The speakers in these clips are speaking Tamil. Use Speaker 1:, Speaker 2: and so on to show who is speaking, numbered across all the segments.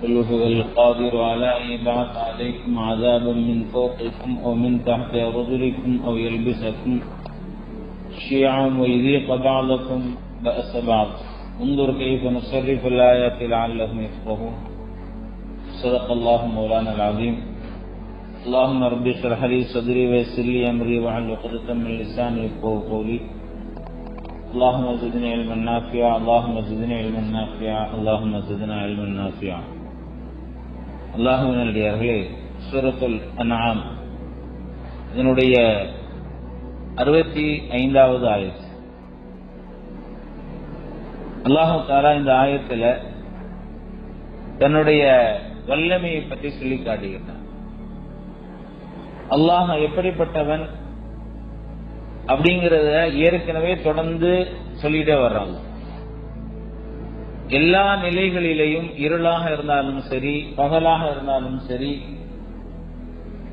Speaker 1: قل هو القادر على أن يبعث عليكم عذابا من فوقكم أو من تحت أرجلكم أو يلبسكم شيعا ويذيق بعضكم بأس بعض انظر كيف نصرف الآيات لعلهم يفقهون. صدق الله مولانا العظيم. اللهم رب اشرح لي صدري ويسر لي أمري واحلل عقدة من لساني يفقهوا قولي. اللهم زدنا علما نافعا اللهم زدنا علما نافعا اللهم زدنا علما نافعا. அல்லாஹ்வின் நல்லடியார்களே, சூரத்துல் அன்ஆம் இதனுடைய 65வது ஆயத். அல்லாஹ் தஆலா இந்த ஆயத்துல தன்னுடைய வல்லமையை பற்றி சொல்லி காட்டுகிறார். அல்லாஹ் எப்படிப்பட்டவன் அப்படிங்கறத ஏற்கனவே தொடர்ந்து சொல்லிட்டே வர்றாங்க. எல்லா நிலைகளிலேயும், இருளாக இருந்தாலும் சரி, பகலாக இருந்தாலும் சரி,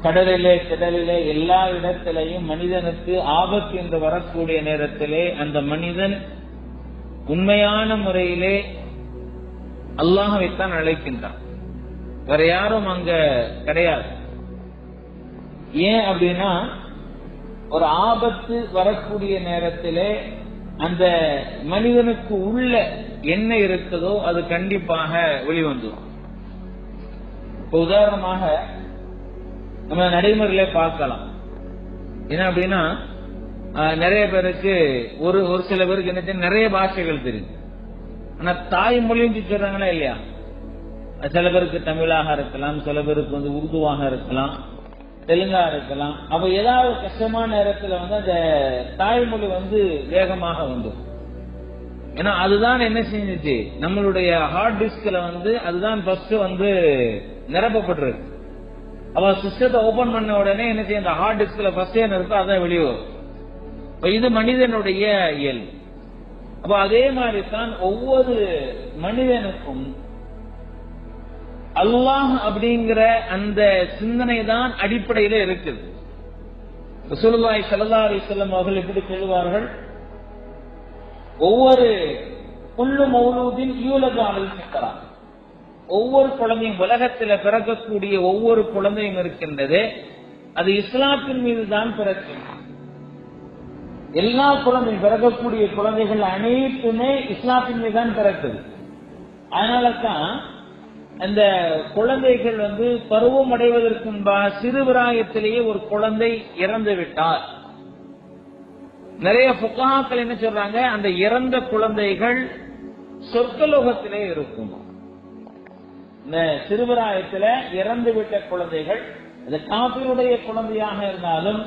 Speaker 1: கடலிலே கடலிலே எல்லா இடத்திலேயும் மனிதனுக்கு ஆபத்து என்று வரக்கூடிய நேரத்திலே அந்த மனிதன் உண்மையான முறையிலே அல்லாஹ்வைத்தான் அழைக்கின்றான். வேற யாரும் அங்க கிடையாது. ஏன் அப்படின்னா, ஒரு ஆபத்து வரக்கூடிய நேரத்திலே அந்த மனிதனுக்கு உள்ள என்ன இருக்குதோ அது கண்டிப்பாக வெளிவந்துடும். இப்போ உதாரணமாக நம்ம நடைமுறையில பார்க்கலாம். என்ன அப்படின்னா, நிறைய பேருக்கு ஒரு சில பேருக்கு என்ன நிறைய பாஷைகள் தெரியும். ஆனா தாய்மொழின்னு சொல்றாங்களா இல்லையா? சில பேருக்கு தமிழாக இருக்கலாம், சில பேருக்கு உருதுவாக இருக்கலாம், தெலுங்கா இருக்கலாம். அப்ப ஏதாவது கஷ்டமான நேரத்துல அந்த தாய்மொழி வேகமாக வந்துடும். ஏன்னா அதுதான் என்ன செஞ்சிச்சு, நம்மளுடைய ஹார்ட் டிஸ்க்ல அதுதான் ஃபர்ஸ்ட் நிரப்பப்பட்டிருக்கு. அப்ப சிஸ்டத்தை ஓபன் பண்ண உடனே என்ன செய்ய, அந்த ஹார்ட் டிஸ்க்ல ஃபர்ஸ்ட் என்ன இருக்கோ அதான் வெளியே வரும். இது மனிதனுடைய இயல்பு. அப்ப அதே மாதிரி தான் ஒவ்வொரு மனிதனுக்கும் அல்லாஹ் அப்படிங்கிற அந்த சிந்தனை தான் அடிப்படையில இருக்குது. ரசூலுல்லாஹி ஸல்லல்லாஹு அலைஹி வஸல்லம் அவர்கள் எப்படி சொல்லுவார்கள், ஒவ்வொரு குல்லு மௌலூதின் யூலது அலல் ஃபித்ரா, ஒவ்வொரு குழந்தையும், உலகத்தில் பிறக்கக்கூடிய ஒவ்வொரு குழந்தையும் இருக்கின்றது, அது இஸ்லாத்தின் மீது தான் பிறக்கின்றது. எல்லா குழந்தையும், பிறக்கக்கூடிய குழந்தைகள் அனைத்துமே இஸ்லாத்தின் மீது தான் பிறக்குது. அதனால தான் அந்த குழந்தைகள் பருவம் அடைவதற்கு முன்பாக சிறுபிராயத்திலேயே ஒரு குழந்தை இறந்து விட்டார். நிறைய ஃபுகஹாக்கள் என்ன சொல்றாங்க, அந்த இறந்த குழந்தைகள் சொர்க்கலோகத்திலே இருக்கும். இந்த சிறுபிராயத்தில இறந்து விட்ட குழந்தைகள், அது காபிருடைய குழந்தையாக இருந்தாலும்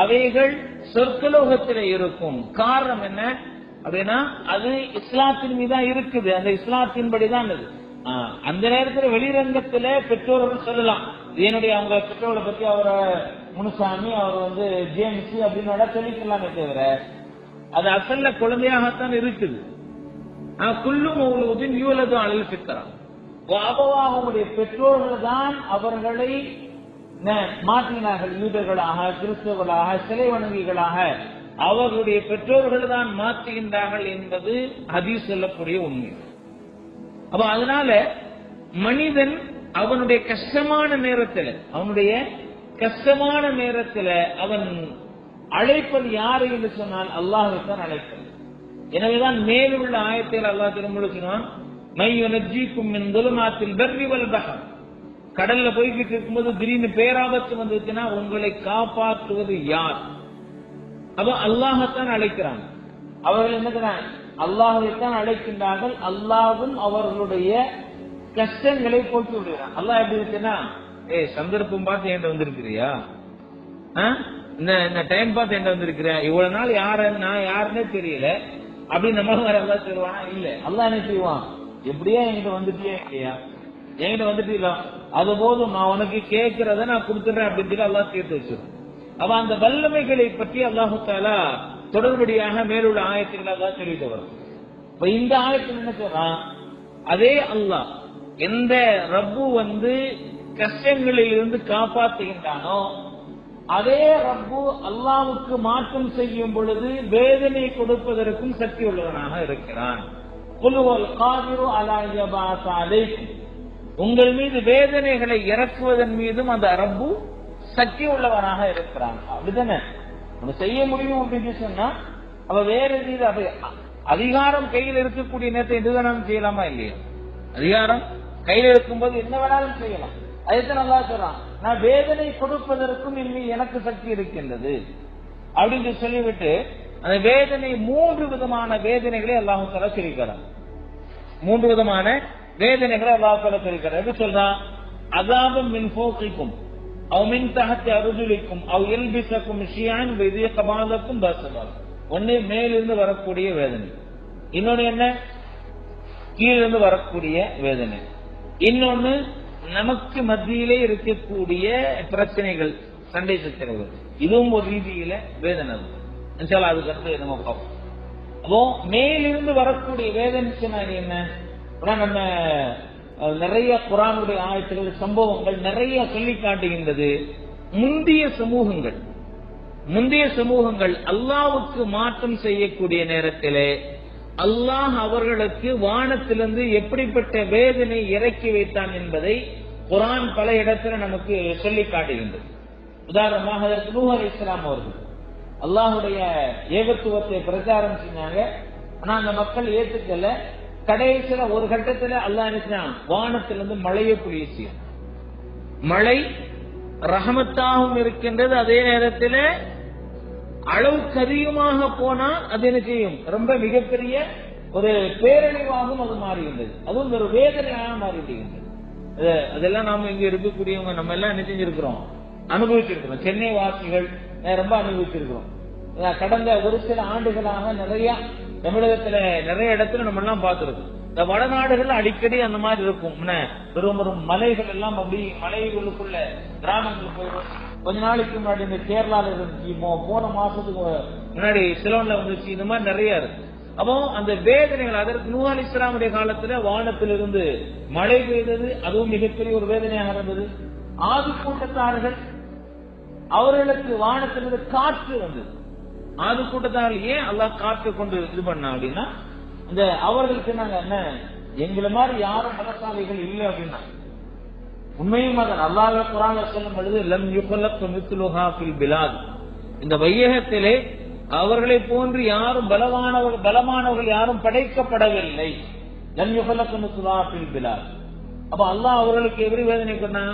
Speaker 1: அவைகள் சொர்க்கலோகத்திலே இருக்கும். காரணம் என்ன அப்படின்னா, அது இஸ்லாத்தின் மீதான் இருக்குது, அந்த இஸ்லாத்தின்படிதான் அது. அந்த நேரத்தில் வெளிரங்கத்துல பெற்றோர்கள் சொல்லலாம், என்னுடைய அவங்க பெற்றோரை பத்தி அவரை முனுசாமி, அவர் ஜேம்ஸ் அப்படின்னு சொல்லிக்கலாமே தவிர அது அசல்ல குழந்தையாகத்தான் இருக்குது. குல்லு மௌலூதின் யூலது அலல் ஃபித்ரா, அவங்களுடைய பெற்றோர்கள் தான் அவர்களை மாற்றினார்கள். யூதர்களாக, கிறிஸ்தவர்களாக, சிலை வணங்கிகளாக அவர்களுடைய பெற்றோர்கள் தான் மாற்றுகின்றார்கள் என்பது ஹதீஸ் சொல்லக்கூடிய உண்மை. அப்ப அதனால மனிதன் அவனுடைய கஷ்டமான நேரத்தில் அவன் அழைப்பது யாரு என்று சொன்னால் அல்லாஹ்வைத்தான் அழைப்பது. எனவேதான் மேலுள்ள ஆயத்தில் அல்லாஹ் திரும்ப சொன்னான், மையுனஜ்ஜீக்கும் மின் துலுமாத்தில் பர்ரி வல் பஹர், கடல்ல போய்கிட்டு இருக்கும்போது திடீர்னு பேராபத்து வந்துச்சுன்னா உங்களை காப்பாற்றுவது யார்? அப்ப அல்லாஹத்தான் அழைக்கிறாங்க. அவர்கள் என்ன அல்லாஹ்வைத்தான் அழைக்கின்றார்கள். அல்லாஹ்வும் அவர்களுடைய கஷ்டங்களை போக்கி விடுகிறான். அல்லாஹ் எப்படி இருக்குன்னா, சந்தர்ப்பம் பார்த்து என்கிட்ட வந்திருக்கிறியா, இந்த டைம் பார்த்து என்கிட்ட வந்திருக்கிற, இவ்வளவு நாள் நான் யாருன்னே தெரியல அப்படின்னு நம்ம அல்லாஹ் சொல்லுவானா? இல்ல. அல்லாஹ் என்ன செய்வான், எப்படியா என்கிட்ட வந்துட்டியா இல்லையா, என்கிட்ட வந்துட்டீங்களா, அது போதும், நான் உனக்கு கேட்கிறத நான் கொடுத்துறேன் அப்படின்னு சொல்லி அல்லாஹ் சேர்த்து வச்சிருக்கேன். அவ அந்த வல்லமைகளை பற்றி அல்லாஹு தஆலா தொடர்படியாக மேலுள்ள ஆயத்துக்கள் தான் சொல்லிட்டு வரும். இப்ப இந்த ஆயத்தில் என்ன சொல்றான், அதே அல்லாஹ் எந்த ரப்பு கஷ்டங்களில் இருந்து காப்பாற்றுகின்றானோ அதே ரப்பு அல்லாஹ்வுக்கு மாற்றம் செய்யும் பொழுது வேதனை கொடுப்பதற்கும் சக்தி உள்ளவனாக இருக்கிறான். குல் வல் காதிரு அலா யபாஸ அலைக்கும், உங்கள் மீது வேதனைகளை இறக்குவதன் மீதும் அந்த ரப்பு சக்தி உள்ளவனாக இருக்கிறான். அப்படித்தானே நம்ம செய்ய முடியும் அப்படின்னு சொன்னா அவ வேற எது அதிகாரம் கையில் இருக்கக்கூடிய நேரத்தை எது வேணாலும் செய்யலாமா இல்லையா? அதிகாரம் கையில் இருக்கும்போது என்ன வேணாலும் செய்யலாம். அதைத்தான் நல்லா சொல்றான், நான் வேதனை கொடுப்பதற்கும் இன்னும் எனக்கு சக்தி இருக்கின்றது அப்படின்னு சொல்லிவிட்டு அந்த வேதனை 3 விதமான வேதனைகளை அல்லாஹ் தஆலா சொல்லிக்கிறான். 3 விதமான வேதனைகளை அல்லாஹ் தஆலா சொல்லிக்கிறான். எப்படி சொல்றான்? அஸாபும் மின் ஃபௌகிக்கும் அவ் மின் தஹத்தி அர்ஜுலிக்கும் அவ் யல்பிஸக்கும் ஷியன் வயதிக பஅதக்கும் பஸபர். ஒண்ணு மேலிருந்து வரக்கூடிய வேதனை, இன்னொன்னு என்ன கீழிருந்து வரக்கூடிய வேதனை, இன்னொன்னு நமக்கு மத்தியிலே இருக்கக்கூடிய பிரச்சனைகள், சண்டை சச்சரவுகள். இதுவும் ஒரு ரீதியில வேதனை. அதுக்கு அடுத்து நம்ம பார்ப்போம். அப்போ மேலிருந்து வரக்கூடிய வேதனை என்ன? நம்ம நிறைய குர்ஆனுடைய ஆயத்துகள், சம்பவங்கள் நிறைய சொல்லி காட்டுகின்றது. முந்தைய சமூகங்கள் அல்லாஹ்வுக்கு மாற்றம் செய்யக்கூடிய நேரத்திலே அல்லாஹ் அவர்களுக்கு வானத்திலிருந்து எப்படிப்பட்ட வேதனை இறக்கி வைத்தான் என்பதை குர்ஆன் பல இடத்துல நமக்கு சொல்லி காட்டுகின்றது. உதாரணமாக அதற்கு நூஹ் அலைஹிஸ்ஸலாம் அவர்கள் அல்லாஹ்வுடைய ஏகத்துவத்தை பிரச்சாரம் செஞ்சாங்க. ஆனா அந்த மக்கள் ஏற்றுக்கல. கடைசியில ஒரு கட்டத்துல அல்லாஹ் நினைச்சான், வானத்திலிருந்து மழையை பொழிய செய்யும். மழை ரஹமத்தாகவும் இருக்கின்றது, அதே நேரத்தில் அளவுக்கு அதிகமாக போனா அது என்ன செய்யும், ரொம்ப மிகப்பெரிய ஒரு பேரழிவாகவும் அது மாறுகின்றது. அதுவும் ஒரு வேதனையாக மாறிவிடுகின்றது. அதெல்லாம் நாம இங்க இருக்கக்கூடியவங்க நம்ம எல்லாம் என்ன செஞ்சிருக்கிறோம், அனுபவிச்சிருக்கிறோம். சென்னை வாசிகள் ரொம்ப அனுபவிச்சிருக்கிறோம். கடந்த ஒரு சில ஆண்டுகளாக நிறைய தமிழகத்துல நிறைய இடத்துல நம்ம எல்லாம் பார்த்திருக்கோம். இந்த வடநாடுகள் அடிக்கடி அந்த மாதிரி இருக்கும். பெரும் மலைகள் எல்லாம் அப்படி மலைகளுக்குள்ள கிராமங்களுக்கு போயிடும். கொஞ்ச நாளைக்கு முன்னாடி இந்த கேரளால இருந்துச்சு, போன மாசத்துக்கு முன்னாடி சிலோன்ல வந்துச்சு. இந்த மாதிரி நிறைய இருக்கு. அப்போ அந்த வேதனைகள், அதற்கு நூஹ் அலைஹிஸ்ஸலாமுடைய காலத்துல வானத்திலிருந்து மழை பெய்தது, அதுவும் மிகப்பெரிய ஒரு வேதனையாக இருந்தது. ஆது கூட்டத்தார்கள் அவர்களுக்கு வானத்திலிருந்து காற்று வந்தது. ஆது கூட்டத்தார்கள் ஏன் அல்லாஹ் காற்று கொண்டு இது பண்ணா அப்படின்னா, இந்த அவர்களுக்கு நாங்க என்ன எங்களை மாதிரி யாரும் பலசாலிகள் இல்லை அப்படின்னா, உண்மையும் அதன் அல்லாஹ் குர்ஆன்ல சொல்லும் பொழுது லம் யுகலக் மித்லுஹா ஃபில் பிலாத், இந்த வையகத்திலே அவர்களை போன்று யாரும் பலமானவர்கள் யாரும் படைக்கப்படவில்லை. லம் யுகலக் மித்லுஹா ஃபில் பிலாத். அப்ப அல்லாஹ் அவர்களுக்கு எப்படி வேதனை பண்ணா,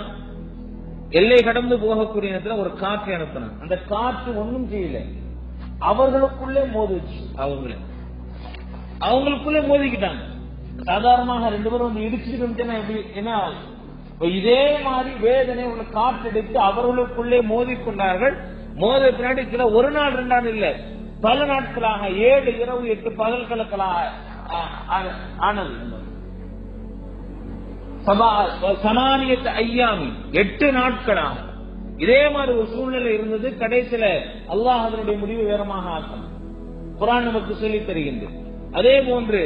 Speaker 1: எல்லை கடந்து போகக்கூடிய நேரத்தில் ஒரு காற்றை அனுப்பினான். அந்த காற்று ஒன்றும் செய்யல, அவர்களுக்குள்ளே மோதிச்சு. அவங்களுக்குள்ளே மோதிக்கிட்டாங்க. சாதாரணமாக 2 பேரும் வந்து இடிச்சுட்டு என்ன, இதே மாதிரி வேதனை உள்ள காற்றெடுத்து அவர்களுக்குள்ளே மோதிக்கொண்டார்கள். மோத பின்னாடி சில ஒரு நாள் 2 நாள் இல்ல, பல நாட்களாக 7 இரவு 8 பகல்களுக்களாக ஆனது. 8 நாட்களாக இதே மாதிரி ஒரு சூழ்நிலை இருந்தது. கடைசியில அல்லாஹ் அதனுடைய முடிவு வேறமாக ஆக்கும் குர்ஆன் நமக்கு சொல்லி தருகின்றது. அதே போன்று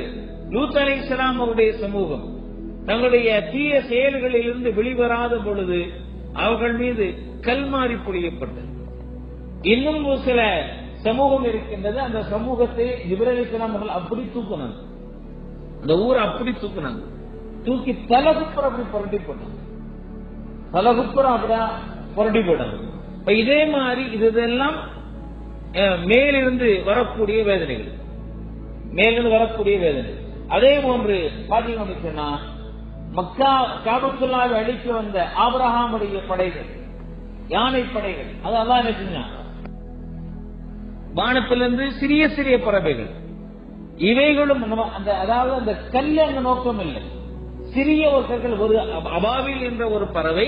Speaker 1: லூத் அலைஹிஸ்ஸலாம் அவருடைய சமூகம் தங்களுடைய தீய செயல்களில் இருந்து வெளிவராத பொழுது அவர்கள் மீது கல்மாரி பொழியப்பட்டது. இன்னும் ஒரு சில சமூகம் இருக்கின்றது. அந்த சமூகத்தை ஜிப்ரீல் அலைஹிஸ்ஸலாம் அவர்கள் அப்படி தூக்குனாங்க, அந்த ஊரை அப்படி தூக்குனாங்க, தூக்கி தலகுப்புற அப்படி புரட்டி போட்டாங்க. தலகுப்புறம் அப்படியா புரட்டி போட்டாங்க. இதே மாதிரி இதெல்லாம் மேலிருந்து வரக்கூடிய வேதனைகள், மேலிருந்து வரக்கூடிய வேதனை. அதே போன்று பாத்தீங்கன்னா மக்கா காபத்துல்லாவை அழிக்க வந்த ஆபிரகாமுடைய படைகள், யானை படைகள், அது அல்லாஹ் என்ன செஞ்சான், வானத்திலிருந்து சிறிய சிறிய பறவைகள், இவைகளும் அதாவது அந்த கல்ல அந்த நோக்கம் இல்லை, சிறிய ஒரு அபாவில் என்ற ஒரு பறவை,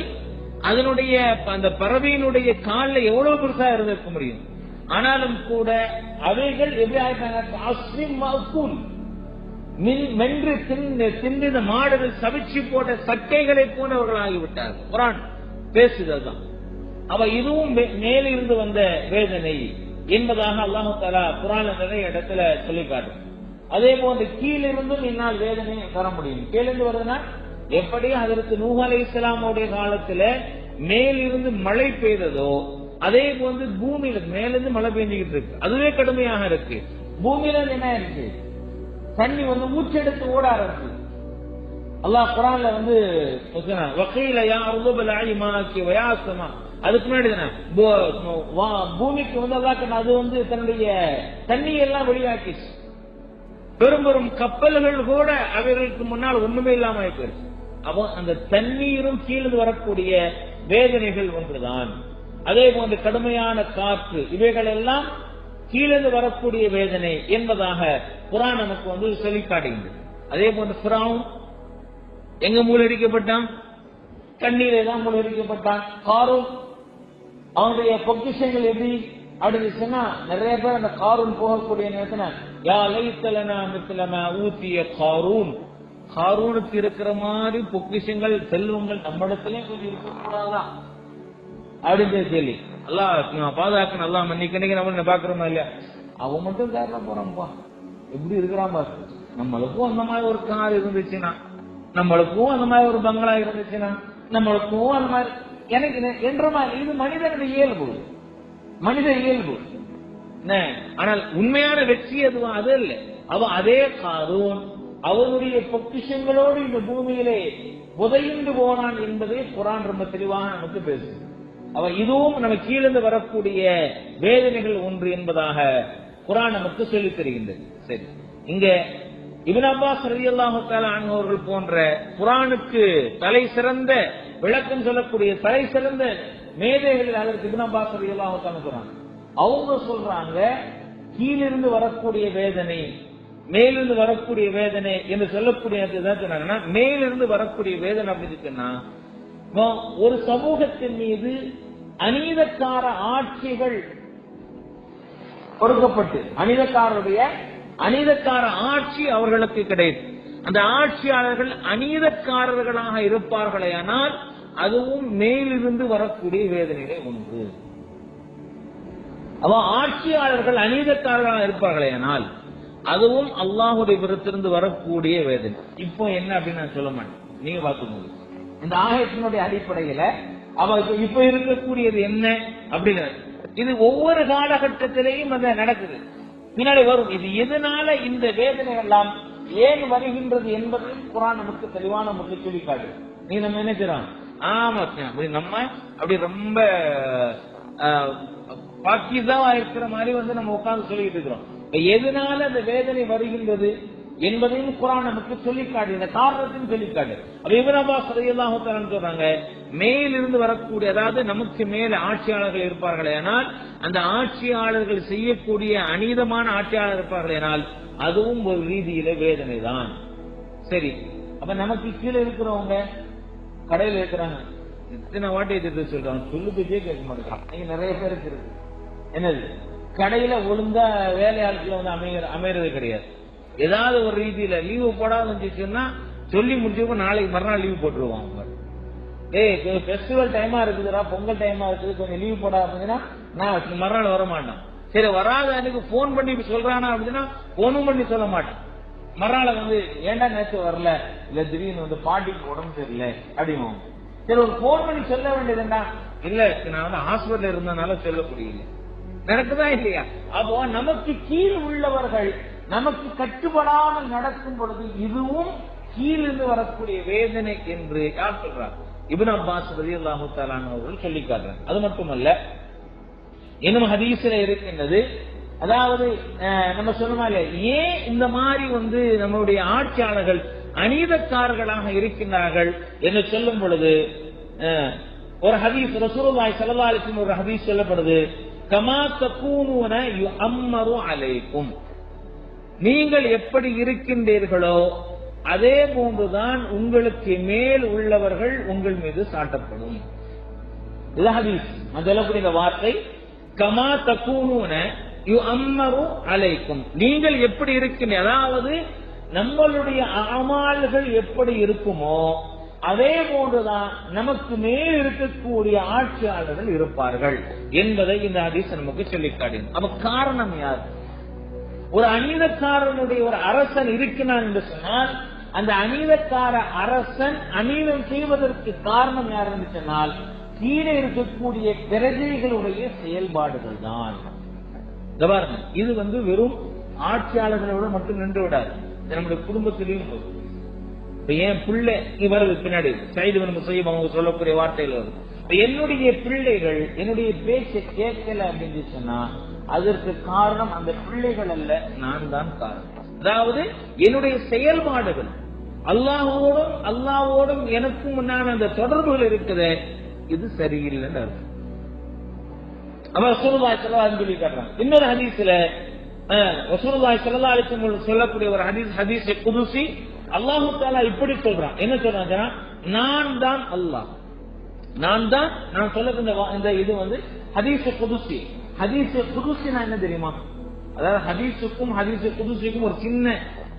Speaker 1: அதனுடைய அந்த பறவையினுடைய காலில் எவ்வளவு பெருசா இருந்திருக்க முடியும். ஆனாலும் கூட அவைகள் எப்படி ஆயிட்டாங்க, மென்று தின்று மாடுகள் சவிச்சு போட்ட சட்டைகளை போன்றவர்கள் ஆகிவிட்டார்கள். குர்ஆன் பேசுதான். அவ இதுவும் மேலிருந்து வந்த வேதனை என்பதாக அல்லாஹ் தஆலா குர்ஆன்ல நிறைய இடத்துல சொல்லி காட்டும். அதே போன்று கீழிருந்தும் என்னால் வேதனையை தர முடியும். கீழிருந்து வருதுன்னா எப்படி அதற்கு நூஹ் அலைஹிஸ்ஸலாமுடைய காலத்துல மேலிருந்து மழை பெய்ததோ அதே போன்று பூமியில மேலிருந்து மழை பெஞ்சுக்கிட்டு இருக்கு, அதுவே கடுமையாக இருக்கு. பூமியில என்ன இருக்கு, தண்ணி வந்து மூச்செடுத்து ஓட ஆரம்பிச்சு. அல்லாஹ் குர்ஆன்ல வந்து வகீல யா அர்து பலஇ மாக்கி வயாஸ்மா, அதுக்கு முன்னாடி பூமிக்கு வந்து அல்லாஹ் அது வந்து தன்னுடைய தண்ணீர் எல்லாம் வெளியாக்கிச்சு. பெரும் பெரும் கப்பல்கள் கூட அவர்களுக்கு முன்னால் ஒண்ணுமே இல்லாம போயிடுச்சு. அப்போ அந்த தண்ணீரும் கீழே வரக்கூடிய வேதனைகள் ஒன்றுதான். அதே போன்று கடுமையான காற்று, இவைகள் எல்லாம் கீழே வரக்கூடிய வேதனை என்பதாக குர்ஆன் நமக்கு வந்து சொல்லி காட்டுகின்றது. அதே போன்று ஃபிரௌன் எங்க மூழ்கடிக்கப்பட்டான்? தண்ணீரை தான் மூழ்கடிக்கப்பட்டான். காரூன் அவனுடைய பொக்கிஷங்கள் எப்படி அப்படின்னு சொன்னா, நிறைய பேர் அந்த காரூன் போகக்கூடிய நேரத்துல யா லைத்தலனா மிஸ்லமா ஊதிய காரூன், காரூனுக்கு இருக்கிற மாதிரி பொக்கிஷங்கள் செல்வங்கள் நம்மிடத்திலே கொஞ்சம் இருக்கக்கூடாதான் அப்படின்னு சொல்லி அல்லாஹ் பாதுகாக்கணும். அல்லாஹ் மன்னிக்கணிக்கு நம்ம பாக்குறோமா இல்லையா? அவன் மட்டும் தேர்ல போறான்பா, எப்படி இருக்கிறான் பாரு. நம்மளுக்கும் அந்த மாதிரி ஒரு கார் இருந்துச்சுன்னா, நம்மளுக்கும் அந்த மாதிரி ஒரு பங்களா இருந்துச்சுன்னா, நம்மளுக்கும் அந்த மாதிரி எனக்கு என்ற மாதிரி இது மனிதனுடைய இயல்பு, மனித இயல்பு. ஆனால் உண்மையான வெற்றி அதுவும் அது இல்லை. அவன் அதே காரூன் அவருடைய பொக்கிஷங்களோடு இந்த பூமியிலே புதையுண்டு போனான் என்பதை குர்ஆன் ரொம்ப தெளிவாக நமக்கு பேசுது. அவன் இதுவும் நம்ம கீழிருந்து வரக்கூடிய வேதனைகள் ஒன்று என்பதாக குர்ஆன் நமக்கு சொல்லித் தருகின்றது. சரி, இங்க இப்னு அப்பாஸ் ரலியல்லாஹு தஆலா அன்ஹு அவர்கள் போன்ற குர்ஆனுக்கு தலை சிறந்த விளக்கம் சொல்லக்கூடிய தலை சிறந்த மேதைகளில் அதற்கு இப்னு அப்பாஸ் ரலியல்லாஹு தஆலா சொல்றாங்க. அவங்க சொல்றாங்க, கீழிருந்து வரக்கூடிய வேதனை மேலிருந்து வரக்கூடிய வேதனை என்று சொல்லக்கூடிய சொன்னாங்கன்னா, மேலிருந்து வரக்கூடிய வேதனை அப்படின்னு சொன்னா, ஒரு சமூகத்தின் மீது அநீதக்கார ஆட்சிகள் கொடுக்கப்பட்டு அநீதக்கார ஆட்சி அவர்களுக்கு கிடையாது. அந்த ஆட்சியாளர்கள் அநீதக்காரர்களாக இருப்பார்களேயானால் அதுவும் மேலிருந்து வரக்கூடிய வேதனைகளே ஒன்று. அவ ஆட்சியாளர்கள் அநீதக்காரர்களாக இருப்பார்களேயானால் அதுவும் அல்லாஹுடைய புறத்திலிருந்து வரக்கூடிய வேதனை. இப்போ என்ன அப்படின்னு நான் சொல்ல மாட்டேன், நீங்க பார்த்துக்கோங்க. இந்த ஆயத்தினுடைய அடிப்படையில அவருக்கு இப்ப இருக்கக்கூடியது என்ன அப்படின்னு, இது ஒவ்வொரு காலகட்டத்திலேயும் அது நடக்குது, பின்னாடி வரும். இது எதனால இந்த வேதனை எல்லாம் ஏன் வருகின்றது என்பதையும் குர்ஆன் நமக்கு தெளிவான முறையில் சொல்லி காட்டுது. நீ நம்ம நினைக்கிறோம் ஆமா அப்படி நம்ம அப்படி ரொம்ப பாக்கியதா இருக்கிற மாதிரி வந்து நம்ம உட்கார்ந்து சொல்லிட்டு இருக்கிறோம். எதனால அந்த வேதனை வருகின்றது என்பதையும் குர்ஆன் நமக்கு சொல்லி காட்டு, இந்த காரணத்தையும் சொல்லி காட்டு. அப்ப இப்னு அப்பாஸ் ரலியல்லாஹு தஆலா சொல்றாங்க, மேலிருந்து வரக்கூடிய, அதாவது நமக்கு மேல ஆட்சியாளர்கள் இருப்பார்களே ஆனால் அந்த ஆட்சியாளர்கள் செய்யக்கூடிய அநீதமான ஆட்சியாளர் இருப்பார்களே ஆனால் அதுவும் ஒரு ரீதியில வேதனை தான். சரி, அப்ப நமக்கு கீழே இருக்கிறவங்க கடையில் இருக்கிறாங்க, இத்தனை வாட்டி எதிர்த்து சொல்றாங்க, சொல்லுபடியே கேட்க மாட்டேங்கிறாங்க. நீங்க நிறைய பேருக்கு இருக்கு என்னது, கடையில ஒழுங்கா வேலையாட்கள் வந்து அமைகிறது கிடையாது. ஏதாவது ஒரு ரீதியில லீவு போடாத இருந்துச்சுன்னா சொல்லி முடிச்சப்ப நாளைக்கு மறுநாள் லீவு போட்டுருவாங்க. ஃபெஸ்டிவல் டைமா இருக்குதுடா, பொங்கல் டைமா இருக்குது, கொஞ்சம் லீவு போடாதுன்னா நான் மறுநாள் வர மாட்டேன். சரி, வராத அன்னைக்கு போன் பண்ணி சொல்றானா அப்படின்னா போனும் பண்ணி சொல்ல மாட்டேன். மறுநாள் வந்து ஏண்டா நேற்று வரல, இல்ல திடீர்னு வந்து பாட்டிக்கு உடம்பு சரியில்லை அப்படிமா. சரி, ஒரு போன் பண்ணி சொல்ல வேண்டியதுண்டா, இல்ல நான் வந்து ஹாஸ்பிட்டல் இருந்ததுனால சொல்ல முடியல. நடக்குதா இல்லையா? அப்போ நமக்கு கீழ் உள்ளவர்கள் நமக்கு கட்டுப்படாமல் நடக்கும் பொழுது இதுவும் கீழிருந்து வரக்கூடிய வேதனை என்று யார் சொல்றார்? இப்னு அப்பாஸ் ரலியல்லாஹு தஆலா அவர்கள் சொல்லி காட்டுறாங்க. அது மட்டுமல்ல, இன்னும் ஹதீஸ்ல இருக்கின்றது, அதாவது நம்ம சொல்லுமா இல்லையா, ஏன் இந்த மாதிரி வந்து நம்மளுடைய ஆட்சியாளர்கள் அநீதக்காரர்களாக இருக்கின்றார்கள் என்று சொல்லும் பொழுது ஒரு ஹதீஸ் ரசூலுல்லாஹி ஸல்லல்லாஹு அலைஹி வஸல்லம் ஒரு ஹதீஸ் சொல்லப்படுது, கமா தகூனுன யுஅம்மரு அலைக்கும், நீங்கள் எப்படி இருக்கின்றீர்களோ அதே போன்றுதான் உங்களுக்கு மேல் உள்ளவர்கள் உங்கள் மீது சாட்டப்படும். இது ஹதீஸ். அந்த வார்த்தை கமா தகூனுன யுஅம்மரு அலைக்கும், நீங்கள் எப்படி இருக்கின்ற, அதாவது நம்மளுடைய அமால்கள் எப்படி இருக்குமோ அதே போன்றுதான் நமக்கு மேல் இருக்கக்கூடிய ஆட்சியாளர்கள் இருப்பார்கள் என்பதை இந்த ஹதீஸ் நமக்கு சொல்லிக் காட்டினார். அப்ப காரணம் யார்? ஒரு அநீதக்காரனுடைய ஒரு அரசன் இருக்கிறான் என்று சொன்னால் அந்த அநீதக்கார அரசன் அநீதம் செய்வதற்கு காரணம் யார் என்று சொன்னால் கீழே இருக்கக்கூடிய பிரஜைகளுடைய செயல்பாடுகள் தான். இது வந்து வெறும் ஆட்சியாளர்களோடு மட்டும் நின்று விடாது, நம்முடைய குடும்பத்திலையும் என் பிள்ளை வருது பின்னாடி சைது முசையப் அவங்க சொல்லக்கூடிய வார்த்தைகள் வருது. என்னுடைய பிள்ளைகள் என்னுடைய பேச்ச கேட்கல அப்படின்னு சொன்னா அதற்கு காரணம் அந்த பிள்ளைகள் அல்ல, நான் தான் காரணம். அதாவது என்னுடைய செயல்பாடுகள் அல்லாஹ்வோடும் எனக்கும் முன்னான அந்த தொடர்புகள் இருக்குது, இது சரியில்லைன்னு அர்த்தம். அவர் ரசூலுல்லாஹி ஸல்லல்லாஹு அலைஹி வஸல்லம் சொல்றாங்க. இன்னொரு ஹதீஸ்ல ரசூலுல்லாஹி ஸல்லல்லாஹு அலைஹி வஸல்லம் சொல்லக்கூடிய ஒரு ஹதீஸ் குதுசி அல்லாஹ் தஆலா இப்படி சொல்றான். என்ன சொல்றாங்க? நான் தான் அல்லாஹ், நான் சொல்லக்கூடிய இந்த இது ஹதீஸ் குதுசி. ஹதீஸ் குதுசினா என்ன தெரியுமா? அதாவது ஹதீஸுக்கும் ஹதீஸ் குதுசிக்கும் ஒரு சின்ன